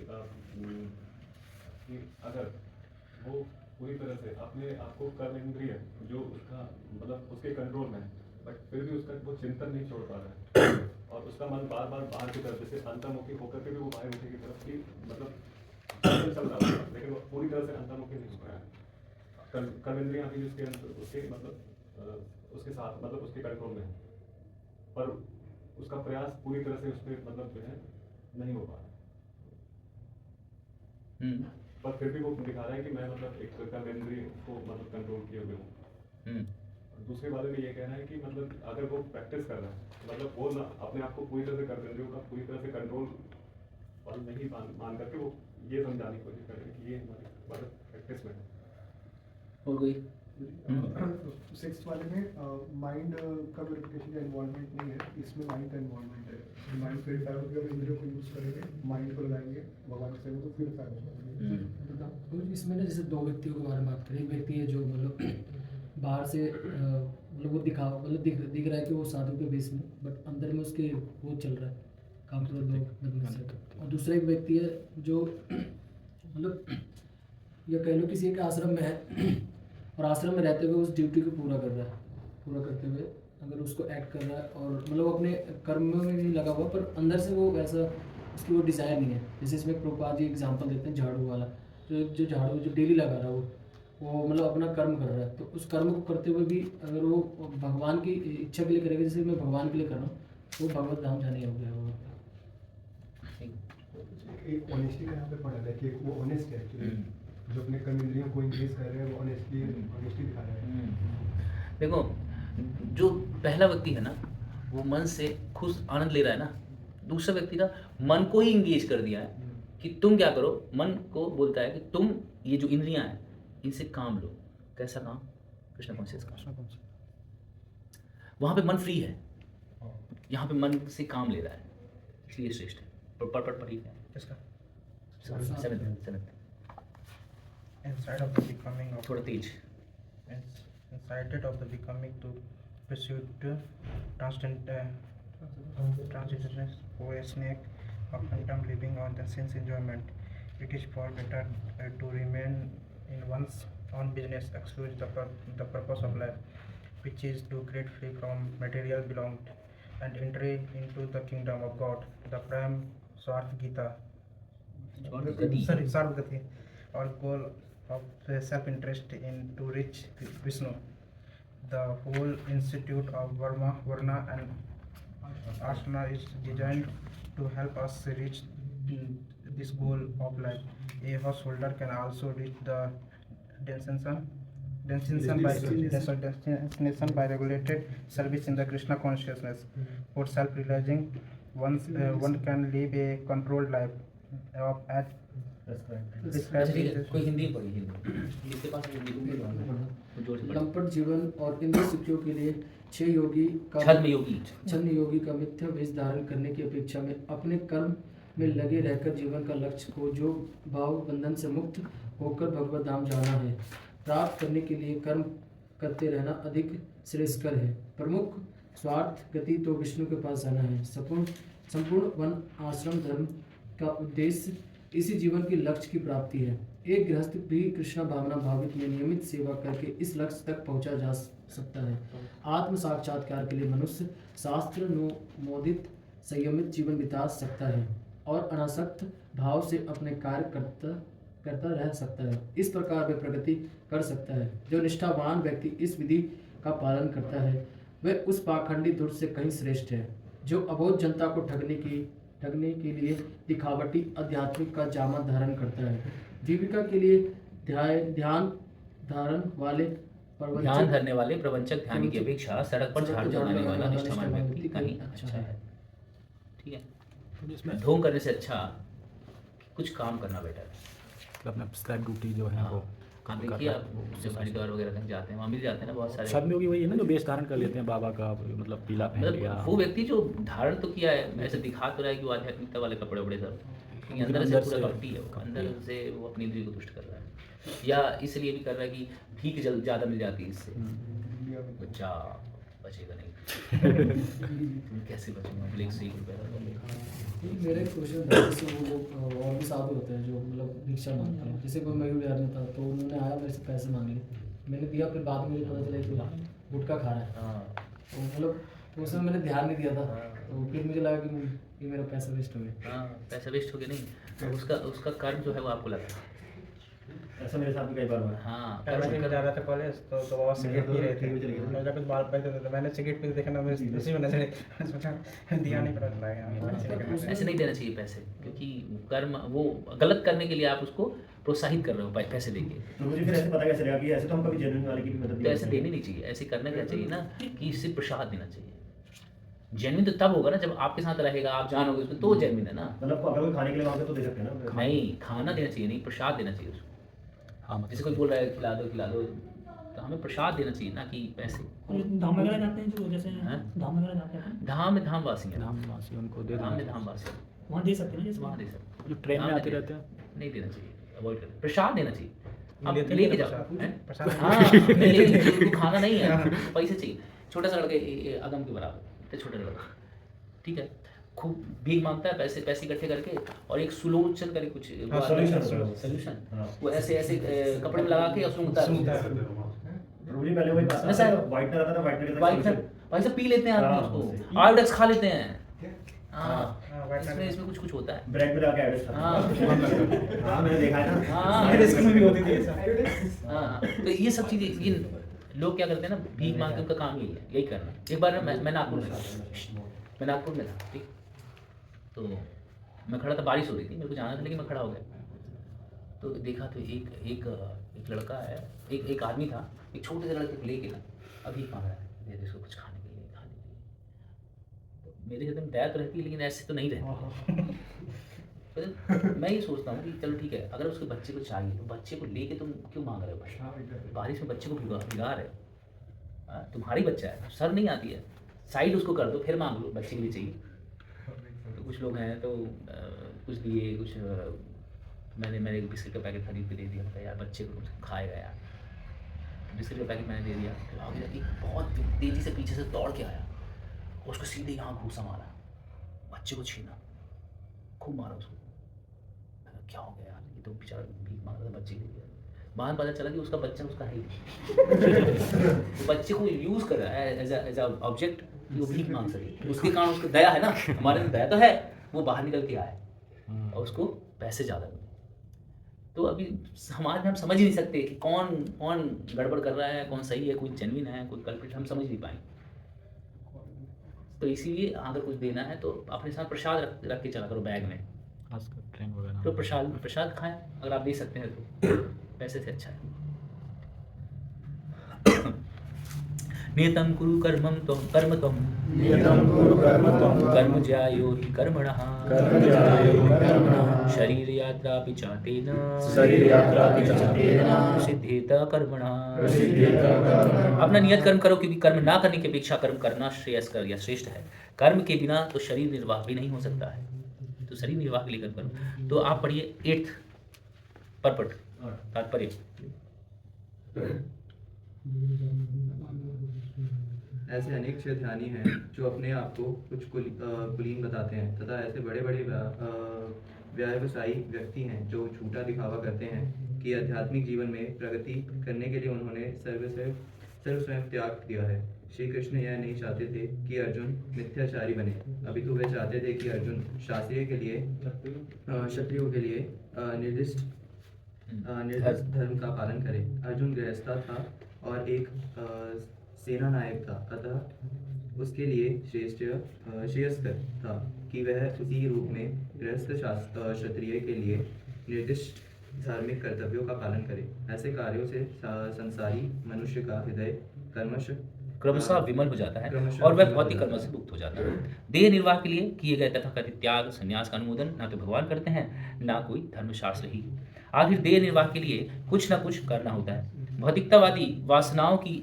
अगर वो पूरी तरह से अपने आप को कर्म इंद्रिय जो उसका मतलब उसके कंट्रोल में है, बट फिर भी उसका वो चिंतन नहीं छोड़ पा रहा है और उसका मन बार बार बाहर की तरफ जैसे अंतर्मुखी होकर के भी वो बाह्यमुखी की तरफ की मतलब चल रहा है, लेकिन वो पूरी तरह से अंतर्मुखी नहीं हो रहा है। कर्म इंद्रियां भी उसके मतलब उसके साथ मतलब उसके कंट्रोल में है, पर उसका प्रयास पूरी तरह से उस पर मतलब जो है नहीं हो पा रहा, पर फिर भी वो दिखा रहा है कि मैं मतलब एक कर्मेंद्रिय को मतलब कंट्रोल किए हुए हूँ। दूसरे वाले में ये कहना है कि मतलब अगर वो प्रैक्टिस कर रहा है मतलब वो ना अपने आप को पूरी तरह से कर्मेंद्रियों का पूरी तरह से कंट्रोल और नहीं मान करके वो ये समझाने की कोशिश कर रहे हैं कि ये हमारे प्रैक्टिस में है। और कोई 6th वाले में माइंड का वेरिफिकेशन का इन्वॉल्वमेंट नहीं है, इसमें माइंड का इन्वॉल्वमेंट है। माइंड प्योरीफाई होकर इंद्रियों को यूज करेंगे, माइंड को लगाएंगे भगवान के सेवा तो प्योरीफाई होगा। तो इसमें ना जैसे 2 व्यक्तियों के बारे में बात करें, एक व्यक्ति है जो मतलब बाहर से मतलब वो दिख रहा है कि वो साधु के बेस में, बट अंदर में उसके वो चल रहा है काम तो लोग से। और दूसरा एक व्यक्ति है जो मतलब या कह लो किसी एक आश्रम में है और आश्रम में रहते हुए उस ड्यूटी को पूरा कर रहा है, पूरा करते हुए अगर उसको एक्ट कर रहा है और मतलब अपने कर्म में नहीं लगा हुआ पर अंदर से वो वैसा उसकी वो डिज़ायर नहीं है। जैसे इसमें प्रभुपाद जी एग्जांपल देते हैं झाड़ू वाला, जो झाड़ू जो डेली लगा रहा है वो मतलब अपना कर्म कर रहा है, तो उस कर्म को करते हुए भी अगर वो भगवान की इच्छा के लिए करेगा, जैसे मैं भगवान के लिए कर रहा हूँ, तो भगवत धाम जाने हो गया वो। एक ऑनेस्टी का यहाँ पे पड़ा है कि वो ऑनेस्ट है एक्चुअली, जो अपने कर्म इंद्रियों को इंक्रीज कर रहे हैं वो ऑनेस्टली दिखा रहे हैं। देखो जो पहला व्यक्ति है ना वो मन से खुश आनंद ले रहा है ना, दूसरा व्यक्ति का मन को ही इंगेज कर दिया है कि तुम क्या करो। मन को बोलता है कि तुम ये जो इंद्रियां हैं इनसे काम लो। कैसा काम? कृष्ण कॉन्शियस का। वहां पे मन फ्री है, यहाँ पे मन से काम ले रहा है, इसलिए श्रेष्ठ है। पर ठीक है। Seventh Inside of the becoming of थोड़ा तेज। incited of the becoming to pursue transcendence for a snake of phantom living on the sense enjoyment. It is far better to remain in one's own business, exclude the purpose of life, which is to get free from material belonged and entry into the kingdom of God. The prime Swarth Gita, Sarvagati, or goal of self-interest in to reach Vishnu. The whole institute of Varna and Asana is designed to help us reach this goal of life. A householder can also reach the destination by regulated service in the Krishna consciousness. For self-realizing, one can live a controlled life at अच्छा ठीक है, कोई हिंदी में पढ़ी। हिंदी इसके पास Hindi book है, जोर से पढ़ो। लंपट जीवन और इंद्रिय सुखियों के लिए छह योगी का छद्म योगी का मिथ्या वेश धारण करने की अपेक्षा में अपने कर्म में लगे रहकर जीवन का लक्ष्य को जो भाव बंधन से मुक्त होकर भगवत धाम जाना है प्राप्त करने के लिए कर्म करते रहना अधिक श्रेयस्कर है। प्रमुख स्वार्थ गति तो विष्णु के पास जाना है। संपूर्ण वन आश्रम धर्म का उद्देश्य इसी जीवन के लक्ष्य की प्राप्ति है। एक गृहस्थ भी कृष्णा भावना भावित में नियमित सेवा करके इस लक्ष्य तक पहुंचा जा सकता है। आत्म साक्षात्कार के लिए मनुष्य शास्त्र मोदित संयमित जीवन बिता सकता है और अनासक्त भाव से अपने कार्य करता रह सकता है। इस प्रकार वे प्रगति कर सकता है। जो निष्ठावान व्यक्ति इस विधि का पालन करता है वह उस पाखंडी दुष्ट से कहीं श्रेष्ठ है जो अबोध जनता को ठगने के लिए दिखावटी आध्यात्मिक का जामा धारण करता है। जीविका के लिए ध्यान धरने वाले प्रवंचक ध्यान की अपेक्षा सड़क पर झाड़ू लगाने वाला निष्ठावान व्यक्ति कहीं अच्छा है। ठीक है, ढोंग करने से अच्छा कुछ काम करना बेटर है। अपना प्रिस्क्राइब ड्यूटी जो है वो काम देखिए, आप जब हरिद्वार वगैरह कहीं जाते हैं वहाँ मिल जाते हैं ना बहुत सारे। छद्म योगी वही है ना जो वेश धारण कर लेते हैं बाबा का, मतलब पीला पहन लिया। वो व्यक्ति जो धारण तो किया है, ऐसे दिखा तो रहा है कि वो आध्यात्मिकता वाले कपड़े वपड़े सब, अंदर से पूरा कपटी है, अंदर से वो अपनी इंद्रिय को तुष्ट कर रहा है, या इसलिए भी कर रहा है कि भीख ज़्यादा मिल जाती है इससे। बच्चा बचेगा नहीं कैसे बचूंगा, बोले 101 रुपये। मेरे क्वेश्चन था, जैसे वो और भी साधु होते हैं जो मतलब भिक्षा मांगते हैं। जैसे कोई मयूर बिहार में था तो उन्होंने आया मेरे से पैसे मांग लिए, मैंने दिया, फिर बाद में मुझे पता चला कि गुटखा खा रहा है। तो मतलब उस समय मैंने ध्यान नहीं दिया था, तो फिर मुझे लगा कि ये मेरा पैसा वेस्ट हो गया। हाँ, पैसा वेस्ट हो गया नहीं, तो उसका कर्म जो है वो आपको लगा। ऐसा मेरे साथ भी कई बार हुआ। हाँ, मैं जा रहा था कॉलेज तो बाबा सिगरेट पी रहे थे, मैं जाकर बाल पहनते थे तो मैंने सिगरेट पीते देखा ना, मैं उसी में नजर सोचा दिया नहीं, पता लगा ऐसे नहीं देना चाहिए पैसे, क्योंकि कर्म वो गलत करने के लिए आप उसको प्रोत्साहित कर रहे हो पैसे देके। तो मुझे फिर ऐसे पता कैसे लगा कि ऐसे तो हम कभी जेन्युइन वाले की भी मदद तो ऐसे देनी नहीं चाहिए। ऐसे करना क्या चाहिए ना कि इससे प्रसाद देना चाहिए। जेन्युइन तो तब होगा ना जब आपके साथ रहेगा, आप जानोगे उसमें, तो जेन्युइन है ना। मतलब अगर कोई खाने के लिए मांगे तो दे सकते हैं ना। नहीं, खाना देना चाहिए नहीं, प्रसाद देना चाहिए उसको। हाँ, जैसे कोई बोल रहा है खिला दो, तो हमें प्रसाद देना चाहिए ना कि पैसे। धाम वगैरह जाते हैं जो, जैसे धाम वगैरह जाते हैं, धाम में धामवासी हैं, धामवासी उनको दे धाम में धामवासी वहाँ दे सकते हैं, जैसे वहाँ दे सकते। जो ट्रेन में आते रहते हैं नहीं देना चाहिए, अवॉइड करें। प्रसाद देना चाहिए, अब लेते लेके हैं जाओ। प्रसाद। हाँ, लेके खाना नहीं है, पैसे चाहिए। छोटा सा लड़का अगम के बराबर, छोटा लड़का, ठीक है, खूब भीख मांगता है, पैसे इकट्ठे करके, और एक सुलोचन करके कुछ सोल्यूशन, वो ऐसे कपड़े में लगा के और सूंघता है। मुझे पहले वही बात ऐसा है, व्हाइटनर आता था, व्हाइटनर भाई साहब पी लेते हैं आदमी उसको, आयोडेक्स खा लेते हैं। हाँ, इसमें कुछ होता है, ब्रेड में लगा के हाँ मैंने देखा है ना। हाँ, इसमें भी होती थी। हाँ, तो ये सब चीज़ें, ये लोग क्या करते हैं ना, भीख मांग के उनका काम यही करना। एक बार मैं नागपुर में था, ठीक, तो मैं खड़ा था, बारिश हो रही थी, मेरे को जाना था लेकिन मैं खड़ा हो गया, तो देखा तो एक लड़का है, एक आदमी था, एक छोटे से लड़के को लेके ना अभी मांग रहा है, दे दे इसको कुछ खाने के लिए। मेरे हृदय में दया तो रहती है, लेकिन ऐसे तो नहीं रहती। तो मैं ये सोचता हूँ कि चलो ठीक है, अगर उसके बच्चे को चाहिए तो बच्चे को लेके तुम क्यों मांग रहे हो भाई? बारिश में बच्चे को भिगा रहे हो, तुम्हारी बच्चा है, सर नहीं आती है, साइड उसको कर दो, फिर मांग लो बच्चे के लिए चाहिए। तो कुछ लोग हैं तो कुछ दिए, कुछ मैंने एक बिस्किट का पैकेट खरीद के दे दिया, यार बच्चे को खाएगा यार, बिस्किट का पैकेट मैंने दे दिया। फिर आगे एक बहुत तेज़ी से पीछे से दौड़ के आया, उसको सीधे यहाँ घूसा मारा, बच्चे को छीना, खूब मारा उसको। क्या हो गया यार, ये तो बेचारा भीख मांग रहा था बच्चे के लिए। बाद पता चला कि उसका बच्चा उसका है तो बच्चे को यूज़ कर रहा है एज अ ऑब्जेक्ट, वो भीख मांग सके। उसके कारण उसको दया है ना, हमारे में दया तो है, वो बाहर निकल के आए और उसको पैसे ज़्यादा मिले। तो अभी हमारे में हम समझ ही नहीं सकते कि कौन कौन गड़बड़ कर रहा है, कौन सही है, कोई जेन्युइन है, कोई कल्प्रिट, हम समझ नहीं पाएंगे। तो इसीलिए अगर कुछ देना है तो अपने साथ प्रसाद रख के चला करो बैग में, ट्रेन वगैरह तो प्रसाद खाएं अगर आप दे सकते हैं तो, पैसे से अच्छा है। नियतं कुरु कर्म त्वं कर्म ज्यायो हि कर्मणः शरीर यात्रा पिचातेन सिद्धेत कर्मणः। अपना नियत कर्म करो, क्योंकि कर्म ना करने की अपेक्षा कर्म करना श्रेयस्कर या श्रेष्ठ है। कर्म के बिना तो शरीर निर्वाह भी नहीं हो सकता है, तो शरीर निर्वाह के लिए कर्म करो। तो आप पढ़िए 8th परपट तात्पर्य। ऐसे अनेक क्षेत्रानी हैं जो अपने आप को कुछ कुलीन बताते हैं, तथा ऐसे बड़े बड़े व्यवसायी व्यक्ति हैं जो झूठा दिखावा करते हैं कि आध्यात्मिक जीवन में प्रगति करने के लिए उन्होंने सर्व स्वयं त्याग दिया है। श्री कृष्ण यह नहीं चाहते थे कि अर्जुन मिथ्याचारी बने, अपितु वे चाहते थे कि अर्जुन क्षत्रियों के लिए निर्दिष्ट धर्म का पालन करे। अर्जुन गृहस्था था और एक सेना नायक था, अतः उसके लिए श्रेयस्कर था कि वह उसी रूप में गृहस्थ क्षत्रिय के लिए निर्दिष्ट धार्मिक कर्तव्यों का पालन करे। ऐसे कार्यों से संसारी मनुष्य का हृदय क्रमशः विमल हो जाता है और वह भौतिक कर्म से मुक्त हो जाता है। देह निर्वाह के लिए किए गए तथाकथित त्याग संन्यास का अनुमोदन ना तो भगवान करते हैं, ना कोई धर्मशास्त्र ही। आखिर देह निर्वाह के लिए कुछ ना कुछ करना होता है। भौतिकतावादी वासनाओं की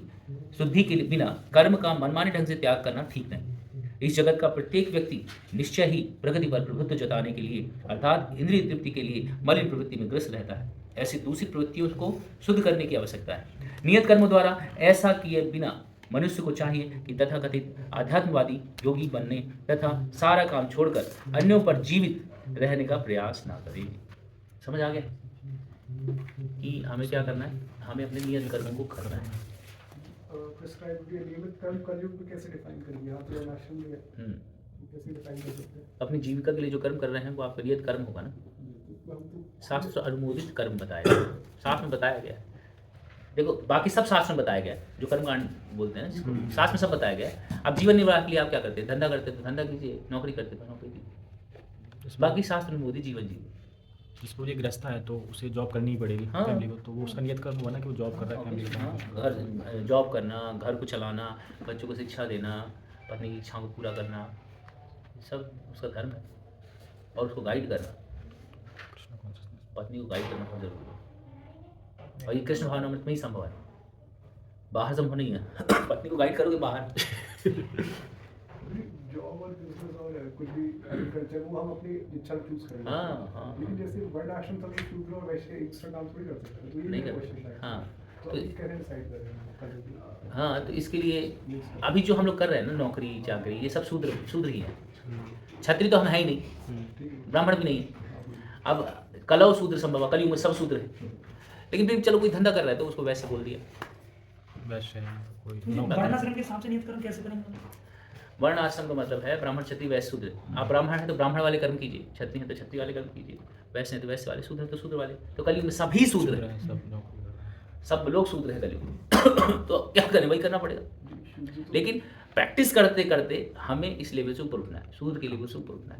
शुद्धि के बिना कर्म का मनमाने ढंग से त्याग करना ठीक नहीं। इस जगत का प्रत्येक व्यक्ति निश्चय ही प्रगति पर प्रभुत्व जताने के लिए अर्थात इंद्रिय तृप्ति के लिए मलिन प्रवृत्ति में ग्रस्त रहता है। ऐसी दूसरी प्रवृत्तियों को शुद्ध करने की आवश्यकता है। नियत कर्म द्वारा ऐसा किए बिना मनुष्य को चाहिए कि तथाकथित आध्यात्मवादी योगी बनने तथा सारा काम छोड़कर अन्यों पर जीवित रहने का प्रयास ना करे। समझ आ गया कि हमें क्या करना है? हमें अपने नियत कर्मों को करना है। प्रिस्क्राइब्ड नियमित कर्म कलयुग में कैसे डिफाइन करेंगे आप? तो आश्रम में कैसे डिफाइन कर सकते हैं? अपनी जीविका के लिए जो कर्म कर रहे हैं वो आपका नियत कर्म होगा ना। शास्त्र अनुमोदित कर्म बताया गया, शास्त्र में बताया गया। देखो बाकी सब शास्त्र में बताया गया, जो कर्मकांड बोलते हैं शास्त्र में सब बताया गया। अब जीवन निर्वाह के लिए आप क्या करते हैं? धंधा करते तो धंधा कीजिए, नौकरी करते तो नौकरी कीजिए, बाकी शास्त्र अनुमोदित जीवन जीवन। जिसको ये ग्रस्त है तो उसे जॉब करनी ही पड़ेगी फैमिली को, तो वो उसका नियत कर्म हुआ ना कि वो जॉब कर रहा है फैमिली को। घर जॉब करना, घर को चलाना, बच्चों को शिक्षा देना, पत्नी की इच्छाओं को पूरा करना, सब उसका धर्म है। और उसको गाइड करना, पत्नी को गाइड करना बहुत जरूरी है। और ये कृष्ण भावनामृत में ही संभव है, बाहर संभव नहीं है। पत्नी को गाइड करोगे बाहर। जॉब और बिजनेस और कुछ भी एग्रीकल्चर वो हम अपनी इच्छा चूज करेंगे। हाँ। लेकिन जैसे वर्ण आश्रम सब शूद्र और वैश्य एक्स्ट्रा काम थोड़ी कर सकते हैं, तो ये नहीं मेरा कर क्वेश्चन है। हाँ तो अभी कैसे डिसाइड कर रहे हैं? हाँ, तो इसके लिए अभी जो हम लोग कर रहे हैं ना, नौकरी चाकरी, ये सब शूद्र ही है। क्षत्रिय तो हम है ही नहीं, ब्राह्मण भी नहीं है। अब कलौ शूद्र संभव, कलयुग में सब शूद्र है। लेकिन फिर चलो कोई धंधा कर रहा है तो उसको वैसे बोल दिया वैसे कोई वर्णाश्रम के हिसाब से नियत कर्म कैसे करेंगे? वर्ण आश्रम का मतलब है ब्राह्मण क्षत्रिय वैश्य शूद्र। आप ब्राह्मण हैं तो ब्राह्मण वाले कर्म कीजिए, क्षत्रिय हैं तो क्षत्रिय वाले कर्म कीजिए, वैश्य हैं तो वैश्य वाले, शूद्र हैं तो शूद्र वाले। तो कलयुग में सभी शूद्र हैं, सब लोग शूद्र हैं कलयुग में। तो क्या करें, वही करना पड़ेगा। लेकिन प्रैक्टिस करते करते हमें इस लेवल से ऊपर उठना है, शूद्र के लेवल से ऊपर उठना है।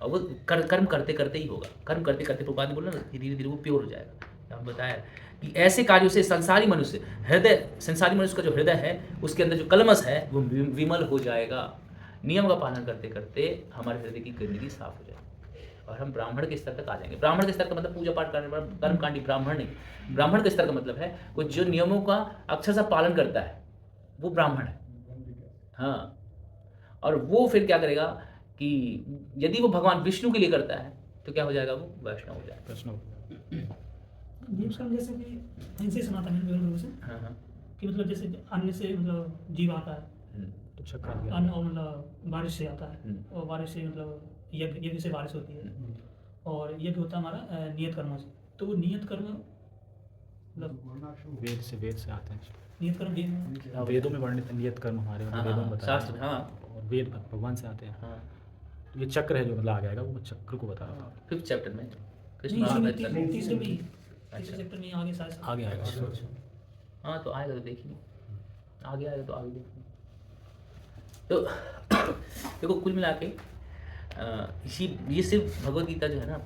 और वो कर्म करते करते ही होगा। कर्म करते करते प्रभुपाद ने बोला ना, धीरे धीरे वो प्योर हो जाएगा। हम बताया कि ऐसे कार्यों से संसारी मनुष्य का जो हृदय है उसके अंदर जो कलमश है वो विमल हो जाएगा। नियम का पालन करते करते हमारे हृदय की गंदगी साफ हो जाएगी और हम ब्राह्मण के स्तर तक आ जाएंगे। ब्राह्मण के स्तर का मतलब पूजा पाठ करने वाला कर्मकांडी ब्राह्मण नहीं। ब्राह्मण के स्तर का मतलब है वो जो नियमों का अक्षर से पालन करता है वो ब्राह्मण है। हाँ, और वो फिर क्या करेगा कि यदि वो भगवान विष्णु के लिए करता है तो क्या हो जाएगा, वो वैष्णव हो जाएगा। नियम कर्म जैसे कि इनसे सुना था मैंने गुरु से हाँ कि मतलब जैसे अन्न से मतलब जीव आता है, तो चक्कर आ गया। अन्न और मतलब बारिश से आता है और बारिश से मतलब यज्ञ से बारिश होती है और यज्ञ होता है हमारा नियत कर्मों से। तो वो नियत कर्म मतलब वेद से आते हैं। नियत कर्म वेद में वेदों में वर्णित नियत कर्म हमारे वेदों में बताया शास्त्र। हाँ, और वेद भगवान से आते हैं। हाँ, तो ये चक्र है जो मतलब आ जाएगा, वो चक्र को बता रहा था। 5th चैप्टर में कृष्ण नहीं, महाभारत इसमें तीसरे में ही अच्छा। तीसरे चैप्टर में आगे शायद आगे आएगा। हाँ, तो आएगा तो देखिए, आगे आएगा तो आगे देखिए। तो देखो कुल मिला के ये सिर्फ भगवत गीता जो है ना,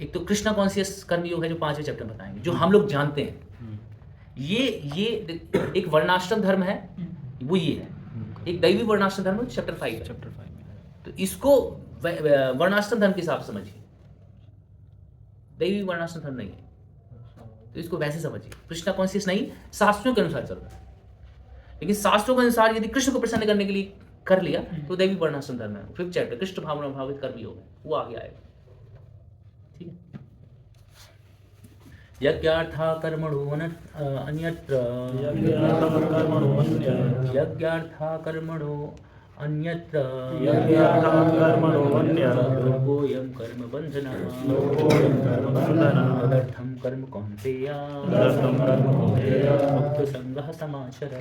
एक तो कृष्णा कॉन्शियस कर्म योग है जो 5वें चैप्टर में बताएंगे, जो हम लोग जानते हैं। ये एक वर्णाश्रम धर्म है, वो ये है। एक दैवी वर्णाश्रम धर्म चैप्टर 5 है। चैप्टर 5 में तो इसको वर्णाश्रम धर्म के हिसाब से समझिए, दैवी वर्णाश्रम धर्म नहीं है तो इसको वैसे समझिए। कृष्णा कॉन्शियस नहीं, शास्त्रों के अनुसार चल रहा है। लेकिन शास्त्रों के अनुसार यदि कृष्ण को प्रसन्न करने के लिए कर लिया तो दैवी वर्णाश्रम धर्म है। 5th चैप्टर कृष्ण भावना भावित कर्म योग है, वो आगे आएगा। ठीक है। यज्ञार्था कर्मणो अन्यत्र यज्ञार्था कर्मणो अन्यत्र लोकोऽयं कर्म बन्धनः तदर्थं कर्म कौन्तेय मुक्त संगः समाचर।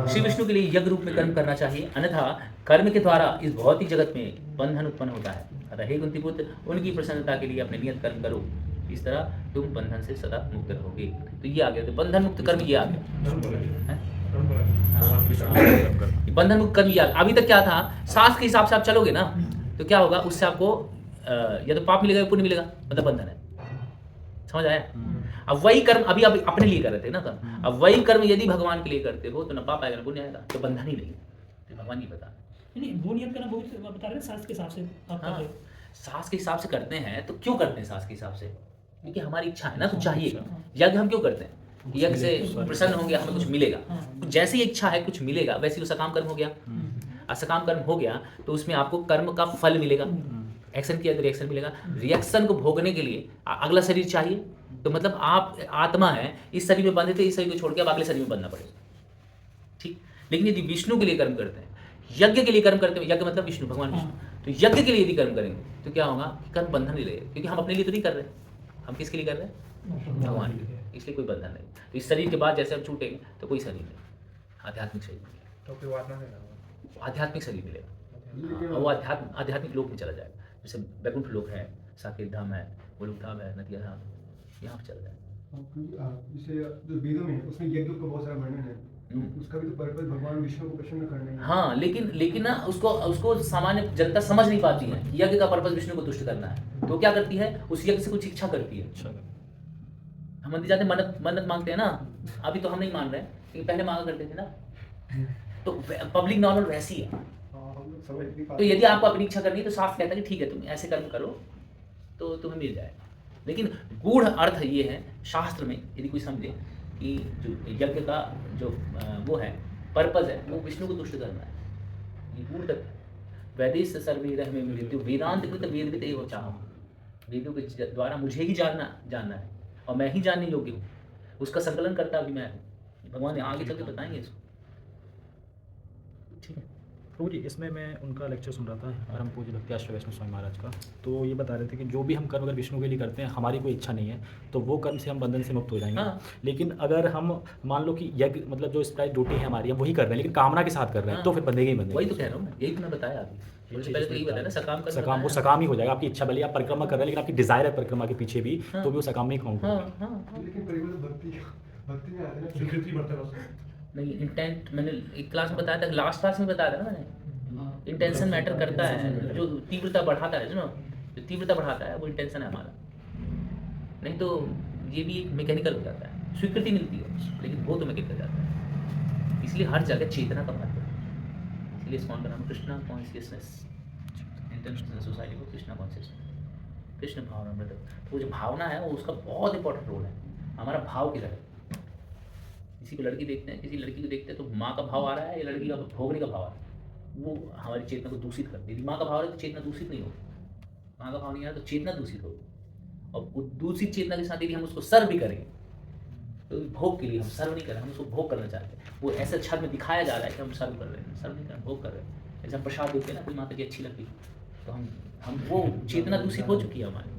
श्री विष्णु के लिए यज्ञ रूप में कर्म करना चाहिए, अन्यथा कर्म के द्वारा इस भौतिक जगत में बंधन उत्पन्न होता है। अतः हे कुंती पुत्र, उनकी प्रसन्नता के लिए अपने नियत कर्म करो, इस तरह तुम बंधन से सदा मुक्त रहोगे। तो ये आ गया, तो बंधन मुक्त कर्म ये आ गया। बंधन मुक्त कर्म ये अभी तक क्या था, शास्त्र के हिसाब से आप चलोगे ना तो क्या होगा, उससे आपको या तो पाप मिलेगा या पुण्य मिलेगा, मतलब बंधन है। समझ आया? अब वही कर्म अभी आप अपने लिए कर रहे थे ना कर्म, अब वही कर्म यदि भगवान के लिए करते हो तो न पाप आएगा न पुण्य आएगा, तो बंधन ही नहीं। तो भगवान ये बता नहीं, वो नियत करना वो बता रहे हैं शास्त्र के हिसाब से आप कर रहे हो। शास्त्र के हिसाब से करते हैं तो क्यों करते हैं शास्त्र के हिसाब से? क्योंकि हमारी इच्छा है ना, तो चाहिए। यज्ञ हम क्यों करते हैं? यज्ञ से प्रसन्न होंगे, हमें कुछ मिलेगा। जैसे ही इच्छा है कुछ मिलेगा, वैसे ही सकाम कर्म हो गया। असकाम कर्म हो गया तो उसमें आपको कर्म का फल मिलेगा, एक्शन किया तो रिएक्शन मिलेगा। रिएक्शन को भोगने के लिए अगला शरीर चाहिए, तो मतलब आप आत्मा है, इस शरीर में बंधे थे, इस शरीर को छोड़ के आप अगले शरीर में बंधना पड़ेगा। ठीक। लेकिन यदि विष्णु के लिए कर्म करते हैं, यज्ञ के लिए कर्म करते हैं, यज्ञ मतलब विष्णु भगवान विष्णु, तो यज्ञ के लिए यदि कर्म करेंगे तो क्या होगा, कर्म बंधन नहीं रहेगा। क्योंकि हम अपने लिए तो नहीं कर रहे, हम किसके लिए कर रहे हैं? भगवान के लिए। इसलिए कोई बंधन नहीं। तो इस शरीर के बाद जैसे हम छूटेंगे तो कोई शरीर नहीं, आध्यात्मिक शरीर मिलेगा, तो फिर वो आत्मा नहीं रहेगा। आध्यात्मिक शरीर मिलेगा और वो आध्यात्मिक लोक में चला जाएगा। जैसे वैकुंठ लोक है, साकेत धाम है, गोलोक धाम है, नदिया धाम, यहाँ पर चल जाएगा। जैसे जो वेदों में उसमें यज्ञ का बहुत सारा वर्णन है, उसका भी तो पर्पस भगवान विष्णु को प्रसन्न करने का। हाँ, लेकिन ना उसको सामान्य जनता समझ नहीं पाती है। यज्ञ का पर्पस विष्णु को तुष्ट करना है, तो क्या करती है, उस यज्ञ से कुछ इच्छा करती है। हम मंदिर जाते मन्नत मांगते हैं ना, अभी तो हम नहीं मान रहे, लेकिन पहले मांगा करते थे ना। तो पब्लिक नॉर्मल वैसी है। तो यदि आपको अपनी इच्छा करनी है तो शास्त्र कहता है कि ठीक है, तुम ऐसे कर्म करो तो तुम्हें मिल जाएगा। लेकिन गूढ़ अर्थ ये है शास्त्र में, यदि कोई समझे कि जो यज्ञ का जो वो है पर्पज है, वो विष्णु को तुष्ट करना है। ये गूढ़ तत्व है। वैदिश सर्वे रहमे मृत्यु वेदांत कृत वेदवित एव चाहम। वेदों के द्वारा मुझे ही जानना है और मैं ही जानने योग्य हूँ, उसका संकलन करता भी मैं हूँ। भगवान ने आगे चल के बताएंगे इसको। ठीक है प्रभु जी, इसमें मैं उनका लेक्चर सुन रहा था, परम पूज्य भक्ति आश्रय वैष्णव स्वामी महाराज का। तो ये बता रहे थे कि जो भी हम कर्म अगर विष्णु के लिए करते हैं, हमारी कोई इच्छा नहीं है, तो वो कर्म से हम बंधन से मुक्त हो जाएंगे। हाँ। लेकिन अगर हम मान लो कि यज्ञ मतलब जो स्प्राइट ड्यूटी है हमारी, हम वही कर रहे हैं लेकिन कामना के साथ कर रहे हैं, तो फिर बंधेगे ही बंधेगे। वही तो कह रहा हूँ मैं, यही तो मैं बताया अभी। पहले तो यही बताया ना, सकाम कर्म सकाम, वो सकाम ही हो जाएगा। आपकी इच्छा भले आप परिक्रमा कर रहे हैं, लेकिन आपकी डिजायर है परिक्रमा के पीछे भी, तो भी वो सकाम में ही काउंट होगा। लेकिन भक्ति में आते हैं ना, स्वीकृति बढ़ता है बस। नहीं, इंटेंट मैंने एक क्लास में बताया था, लास्ट क्लास में बताया था ना मैंने, इंटेंशन मैटर करता है। जो तीव्रता बढ़ाता है, जो तीव्रता बढ़ाता है वो इंटेंशन है हमारा। नहीं तो ये भी एक मैकेनिकल हो जाता है, स्वीकृति मिलती है लेकिन वो तो मैकेनिकल जाता है। इसलिए हर जगह चेतना का महत्व है। इसके लिए इसका नाम कृष्णा कॉन्शियसनेस, इंटरनेशनल सोसाइटी को कृष्णा कॉन्शियसनेस, कृष्ण भावना अमृत। तो वो जो भावना है वो उसका बहुत इंपॉर्टेंट रोल है, हमारा भाव किधर है। किसी को लड़की देखते हैं, किसी लड़की को देखते हैं तो माँ का भाव आ रहा है या लड़की का भोगने का भाव आ रहा है, वो हमारी चेतना को दूषित कर देती। माँ का भाव है तो चेतना दूषित नहीं होगी, माँ का भाव नहीं आ रहा तो चेतना दूषित होगी, और वो दूषित चेतना के साथ यदि हम उसको सर्व भी करेंगे तो भोग के लिए हम सर्व नहीं कर रहे, हम उसको भोग करना चाहते हैं। वो ऐसे छल में दिखाया जा रहा है कि हम सर्व कर रहे हैं, सर्व नहीं कर रहे, भोग कर रहे हैं। जैसे हम प्रसाद देते हैं ना, कोई माता की अच्छी लगती तो हम वो चेतना दूषित हो चुकी है हमारी,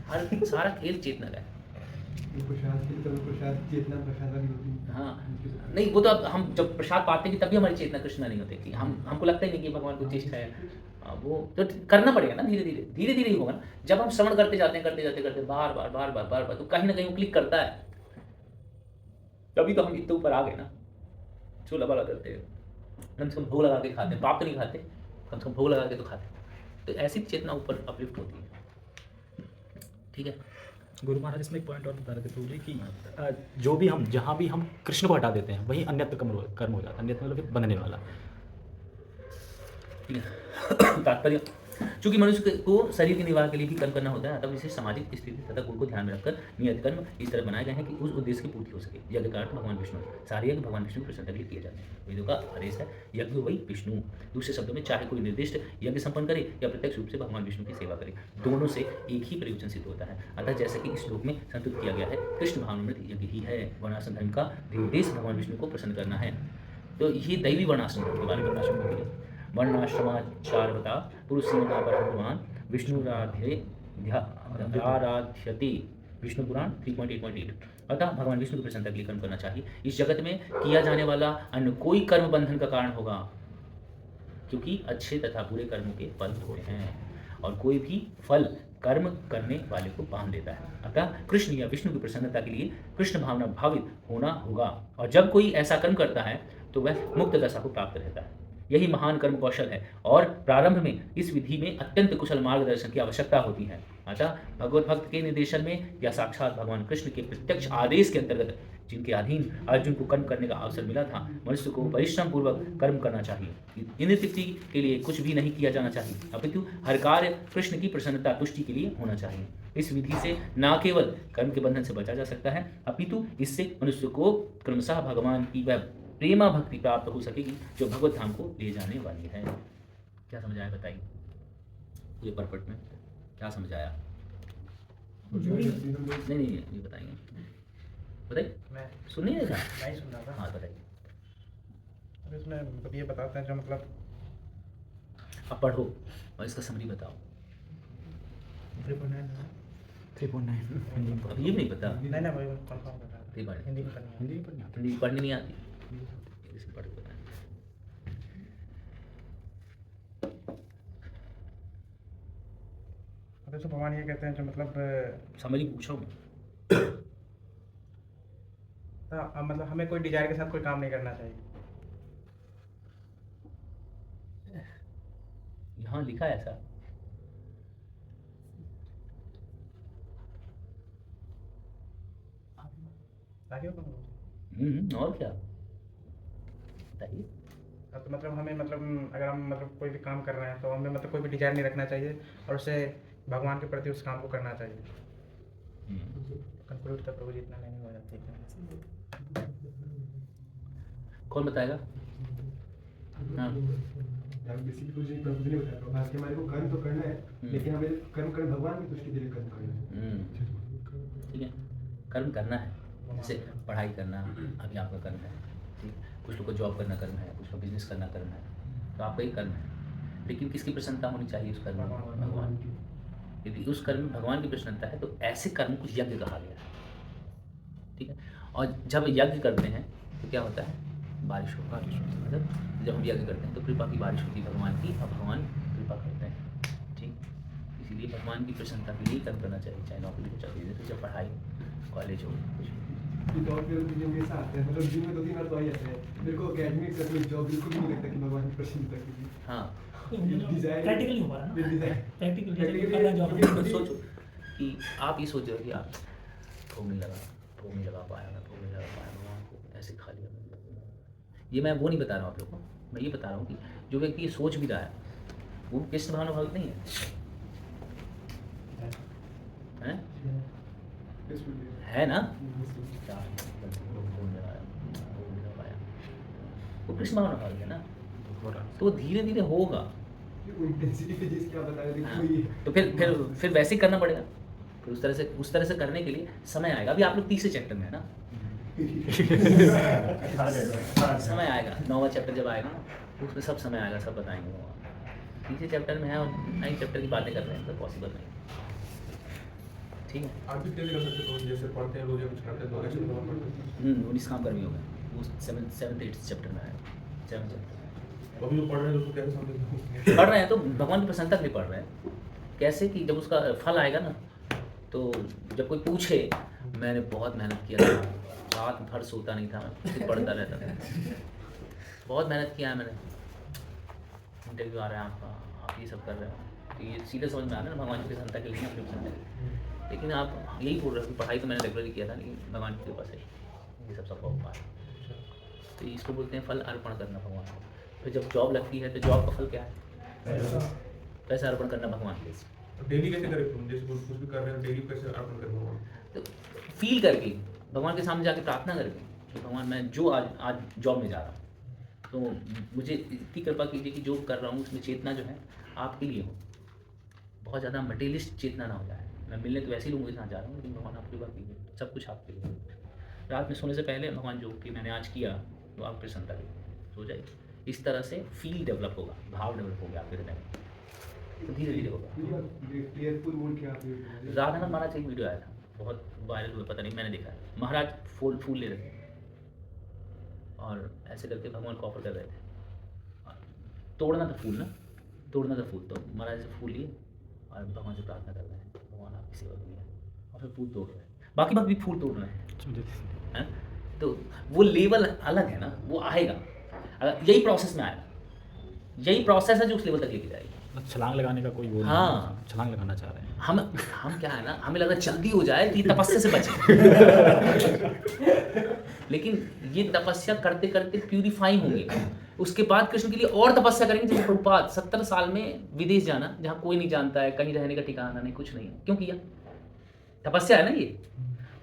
हर सारा खेल चेतना का है। हाँ नहीं, वो तो अब हम जब प्रसाद पाते हैं तभी हमारी चेतना कृष्णा नहीं होती कि हमको लगता ही नहीं कि भगवान को चेष्टा है। वो तो करना पड़ेगा ना, धीरे धीरे धीरे धीरे ही होगा ना। जब हम श्रवण करते जाते हैं बार बार तो कहीं ना कहीं वो क्लिक करता है, तभी तो हम इतने ऊपर आ गए ना। चूल्हा वाला करते हैं, कम से कम भोग लगा के खाते हैं, पाप तो नहीं खाते, कम से कम भोग लगा के तो खाते। तो ऐसी चेतना ऊपर अपलिफ्ट होती है। ठीक है, गुरु महाराज इसमें एक पॉइंट और बता रहे थे प्रभु जी कि जो भी हम जहाँ भी हम कृष्ण को हटा देते हैं वहीं अन्यत्र कर्म हो जाता है। अन्यत्र मतलब बंधने वाला। ठीक है, तात्पर्य चूंकि मनुष्य को शरीर के निर्वाह के लिए भी कर्म करना होता है, तब इसे सामाजिक स्थिति तथा गुण को ध्यान में रखकर नियत कर्म इस तरह बनाए गए हैं कि उस उद्देश्य की पूर्ति हो सके। यज्ञ का अर्थ भगवान विष्णु, सारे यज्ञ भगवान विष्णु की प्रसन्नता के लिए किए जाते हैं। वेदों का आदेश है यज्ञ वही विष्णु। दूसरे शब्दों में, चाहे कोई निर्दिष्ट यज्ञ संपन्न करे या प्रत्यक्ष रूप से भगवान विष्णु की सेवा करे, दोनों से एक ही प्रयोजन सिद्ध होता है। अतः जैसे कि इस श्लोक में संतुलित किया गया है, कृष्ण भावनामृत यज्ञ ही है। वर्णाश्रम धर्म का उद्देश्य भगवान विष्णु को प्रसन्न करना है। तो ये दैवी वर्णाश्रम के बारे में वर्णाश्रम के लिए वर्णाश्रमाचारवता पुरुषीमना भगवान विष्णुराध्यते, विष्णु पुराण 3.8.8। अतः भगवान विष्णु की प्रसन्नता के लिए कर्म करना चाहिए। इस जगत में किया जाने वाला अन्य कोई कर्म बंधन का कारण होगा, क्योंकि अच्छे तथा बुरे कर्मों के फल होते हैं, और कोई भी फल कर्म करने वाले को बांध देता है। अतः कृष्ण या विष्णु की प्रसन्नता के लिए कृष्ण भावना भावित होना होगा, और जब कोई ऐसा कर्म करता है तो वह मुक्त दशा को प्राप्त रहता है। यही महान कर्म कौशल है, और प्रारंभ में इस विधि में अत्यंत कुशल मार्गदर्शन की आवश्यकता होती है। अतः भगवत भक्त के निर्देशन में या साक्षात भगवान कृष्ण के प्रत्यक्ष आदेश के अंतर्गत जिनके अधीन अर्जुन को कर्म करने का अवसर मिला था, मनुष्य को परिश्रम पूर्वक कर्म करना चाहिए। इंद्र तृप्ति के लिए कुछ भी नहीं किया जाना चाहिए, अपितु हर कार्य कृष्ण की प्रसन्नता तुष्टि के लिए होना चाहिए। इस विधि से न केवल कर्म के बंधन से बचा जा सकता है, अपितु इससे मनुष्य को क्रमशः भगवान की वह प्रेमा भक्ति प्राप्त हो सकेगी जो भगवत धाम को ले जाने वाली है। क्या समझ आया बताइए, पूरे परपट में क्या समझ आया? नहीं ये बताएंगे, बताइए। मैं सुनिए ना, नहीं सुन रहा था। हाँ बताइए। अब इसमें मतलब ये बताते हैं जो मतलब आप पढ़ो और इसका समरी बताओ। 3.9 अब ये भी नहीं पता, नहीं ना, वही कंफर्म कर रहा है। हिंदी में करनी है। हिंदी पढ़नी नहीं आती, इसमें पढ़ के बताएं। अब तो भगवान ये कहते हैं जो मतलब समरी पूछो। मतलब हमें कोई डिजायर के साथ कोई काम नहीं करना चाहिए। यहाँ लिखा है ऐसा। और क्या बताइए। तो मतलब हमें मतलब अगर हम मतलब कोई भी काम कर रहे हैं तो हमें मतलब कोई भी डिजायर नहीं रखना चाहिए, और उसे भगवान के प्रति उस काम को करना चाहिए। कंक्लूड तक प्रभु जी इतना नहीं हो जाती है। कौन बताएगा? हाँ बेसिकली कुछ नहीं, प्रभु जी ने बताया प्रभास के हमारे को कर्म तो करना है, लेकिन हमें कर्म करना भगवान की तुष्टि के लिए कर्म करना है। ठीक है, कर्म करना है, जैसे पढ़ाई करना अभी आपका कर्म है। ठीक, कुछ लोग को जॉब करना कर्म है, कुछ लोग बिजनेस करना कर्म है, तो आपका ही कर्म है। लेकिन किसकी प्रसन्नता होनी चाहिए उस कर्म में? भगवान की। यदि उस कर्म में भगवान की प्रसन्नता है तो ऐसे कर्म को यज्ञ कहा गया है। ठीक है, और जब यज्ञ करते हैं तो क्या होता है? बारिश होती है। मतलब जब हम यज्ञ करते हैं तो कृपा की बारिश होती है भगवान की, और भगवान कृपा करते हैं। ठीक, इसीलिए भगवान की प्रसन्नता के लिए कर्म करना चाहिए, चाहे नौकरी हो, चाहे बिजनेस हो, चाहे पढ़ाई कॉलेज हो, कुछ भी। मेरे साथ है, मतलब दिन में 2-3 बार तो आ जाते हैं। मेरे को एकेडमिक सर्विस जॉब बिल्कुल नहीं लगता कि भगवान की प्रसन्नता के लिए। हाँ, प्रैक्टिकली हो रहा है ना, प्रैक्टिकली सोचो कि आप ये सोच रहे हो कि आप भोग नहीं लगा पाया भगवान को, ऐसे खा लिया। ये मैं वो नहीं बता रहा हूँ आप लोग को, मैं ये बता रहा हूँ कि जो व्यक्ति ये सोच भी रहा है वो कृष्ण भगवान भक्त नहीं है, हैं? है ना? वो कृष्ण भगवान भक्त है ना, तो धीरे धीरे होगा। तो फिर वैसे ही करना पड़ेगा। फिर उस तरह से करने के लिए समय आएगा। अभी आप लोग तीसरे चैप्टर में है ना, समय आएगा, 9वां चैप्टर जब आएगा ना उसमें सब समय आएगा, सब बताएंगे वो। तीसरे चैप्टर में है और 9 चैप्टर की बातें कर रहे हैं, तो पॉसिबल नहीं। ठीक है, आप भी कैसे कर सकते हो? जैसे पढ़ते हैं रोज या कुछ करते हैं तो ऐसे तो पढ़ते हैं। वो निष्काम कर्मी होगा, वो 7th 8th चैप्टर में है। 7th चैप्टर अभी जो पढ़ रहे हैं तो उसको कैसे समझेंगे? पढ़ रहे हैं तो भगवान की प्रसन्नता के लिए पढ़ रहे हैं। कैसे कि जब उसका फल आएगा ना, तो जब कोई पूछे मैंने बहुत मेहनत किया था, रात भर सोता नहीं था, मैं सिर्फ पढ़ता रहता था, बहुत मेहनत किया है मैंने, इंटरव्यू आ रहा है आपका, आप ये सब कर रहे हो, तो ये सीधे समझ में आ रहा है ना भगवान की प्रसन्नता के लिए, अपनी प्रसन्नता के लिए। लेकिन आप यही बोल रहे हो कि पढ़ाई तो मैंने रेगुलरली किया था, लेकिन भगवान की कृपा से ये सब संभव हो पाया। तो इसको बोलते हैं फल अर्पण करना भगवान को। फिर जब जॉब लगती है तो जॉब का फल क्या है? पैसा अर्पण करना भगवान के लिए। डेली कैसे करें तुम? जैसे कुछ भी कर रहे हैं डेली कैसे अर्पण करें भगवान? तो फील करके, भगवान के सामने जाके प्रार्थना करके कि भगवान मैं जो आज जॉब में जा रहा हूँ, तो मुझे इतनी कृपा कीजिए कि जो कर रहा हूँ उसमें चेतना जो है आपके लिए हो, बहुत ज़्यादा मटेरियलिस्ट चेतना ना हो जाए। मैं मिलने तो वैसे ही लोगों के साथ जा रहा हूँ, लेकिन भगवान आपकी कृपा कीजिए, सब कुछ आपके लिए। रात में सोने से पहले भगवान जो कि मैंने आज किया तो आप प्रसन्नता की सो जाइए। इस तरह से फील डेवलप होगा, भाव डेवलप होगा आपके हृदय में, तो धीरे धीरे होगा। राधानाथ महाराज का एक वीडियो आया था, बहुत वायरल हुआ, पता नहीं मैंने देखा है। महाराज फूल ले रहे थे और ऐसे करके भगवान को ऑफर कर रहे थे। तोड़ना था फूल ना, तोड़ना था फूल, तो महाराज से फूल लिए और भगवान से प्रार्थना कर रहे हैं, भगवान आपकी सेवा करिए, और फिर फूल तोड़ रहे हैं, बाकी फूल तोड़ रहे हैं। तो वो लेवल अलग है ना, वो आएगा। अगर यही प्रोसेस में आएगा, यही प्रोसेस है जो उस लेवल तक लेके जाएगी। छलांग लगाने का कोई वो नहीं, हाँ, छलांग लगाना चाह रहे हैं हम क्या है ना, हमें लग रहा है जल्दी हो जाए तो ये तपस्या से बचे लेकिन ये तपस्या करते करते प्यूरिफाई होंगे, उसके बाद कृष्ण के लिए और तपस्या करेंगे। जैसे प्रभुपाद 70 साल में विदेश जाना, जहाँ कोई नहीं जानता है, कहीं रहने का ठिकाना नहीं, कुछ नहीं है, क्यों किया? तपस्या है ना ये।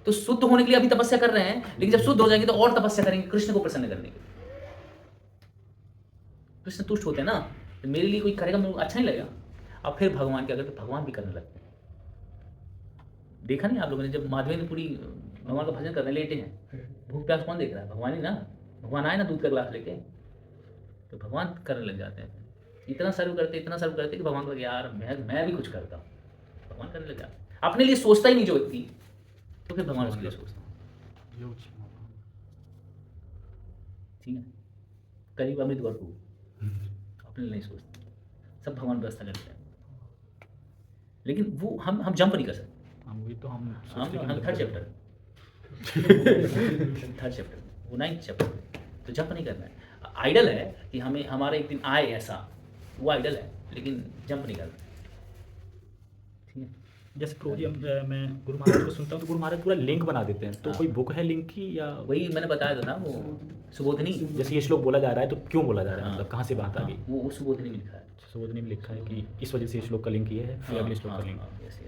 तो शुद्ध होने के लिए अभी तपस्या कर रहे हैं, लेकिन जब शुद्ध हो जाएंगे तो और तपस्या करेंगे कृष्ण को प्रसन्न करने के लिए। कृष्ण तुष्ट होते हैं ना, तो मेरे लिए कोई करेगा मुझे अच्छा नहीं लगेगा। अब फिर भगवान क्या करते, भगवान भी करने लगते हैं। देखा नहीं आप लोगों ने, जब माधवेंद्रपुरी भगवान का भजन करने लेटे हैं, भूख प्यास कौन देख रहा है? भगवान ही ना। भगवान आए ना दूध का गिलास लेके, तो भगवान करने लग जाते हैं। इतना सर्व करते कि भगवान को यार मैं भी कुछ करता हूँ, भगवान करने लग जाते हैं। अपने लिए सोचता ही नहीं जो व्यक्ति, तो फिर भगवान उसके लिए सोचता है। ठीक है, करीब अमृत गौरव अपने लिए नहीं सोचते, सब भगवान व्यवस्था करते हैं, लेकिन वो हम जंप नहीं कर सकते। वही तो हम 3rd चैप्टर वो 9th चैप्टर, तो जंप नहीं करना है। आइडल है कि हमें हमारा एक दिन आए ऐसा, वो आइडल है, लेकिन जंप नहीं करना। ठीक है, जैसे प्रभु जी मैं गुरु महाराज को सुनता हूँ तो गुरु महाराज पूरा लिंक बना देते हैं, तो कोई बुक है लिंक की या? वही मैंने बताया था ना, वो सुबोधनी। जैसे ये श्लोक बोला जा रहा है तो क्यों बोला जा रहा है, मतलब कहाँ से बात आ गई? वो सुबोधनी में लिखा है। सुबोधनी में लिखा है कि इस वजह से ये श्लोक का लिंक ये है, फिर अगले श्लोक का लिंक। यस।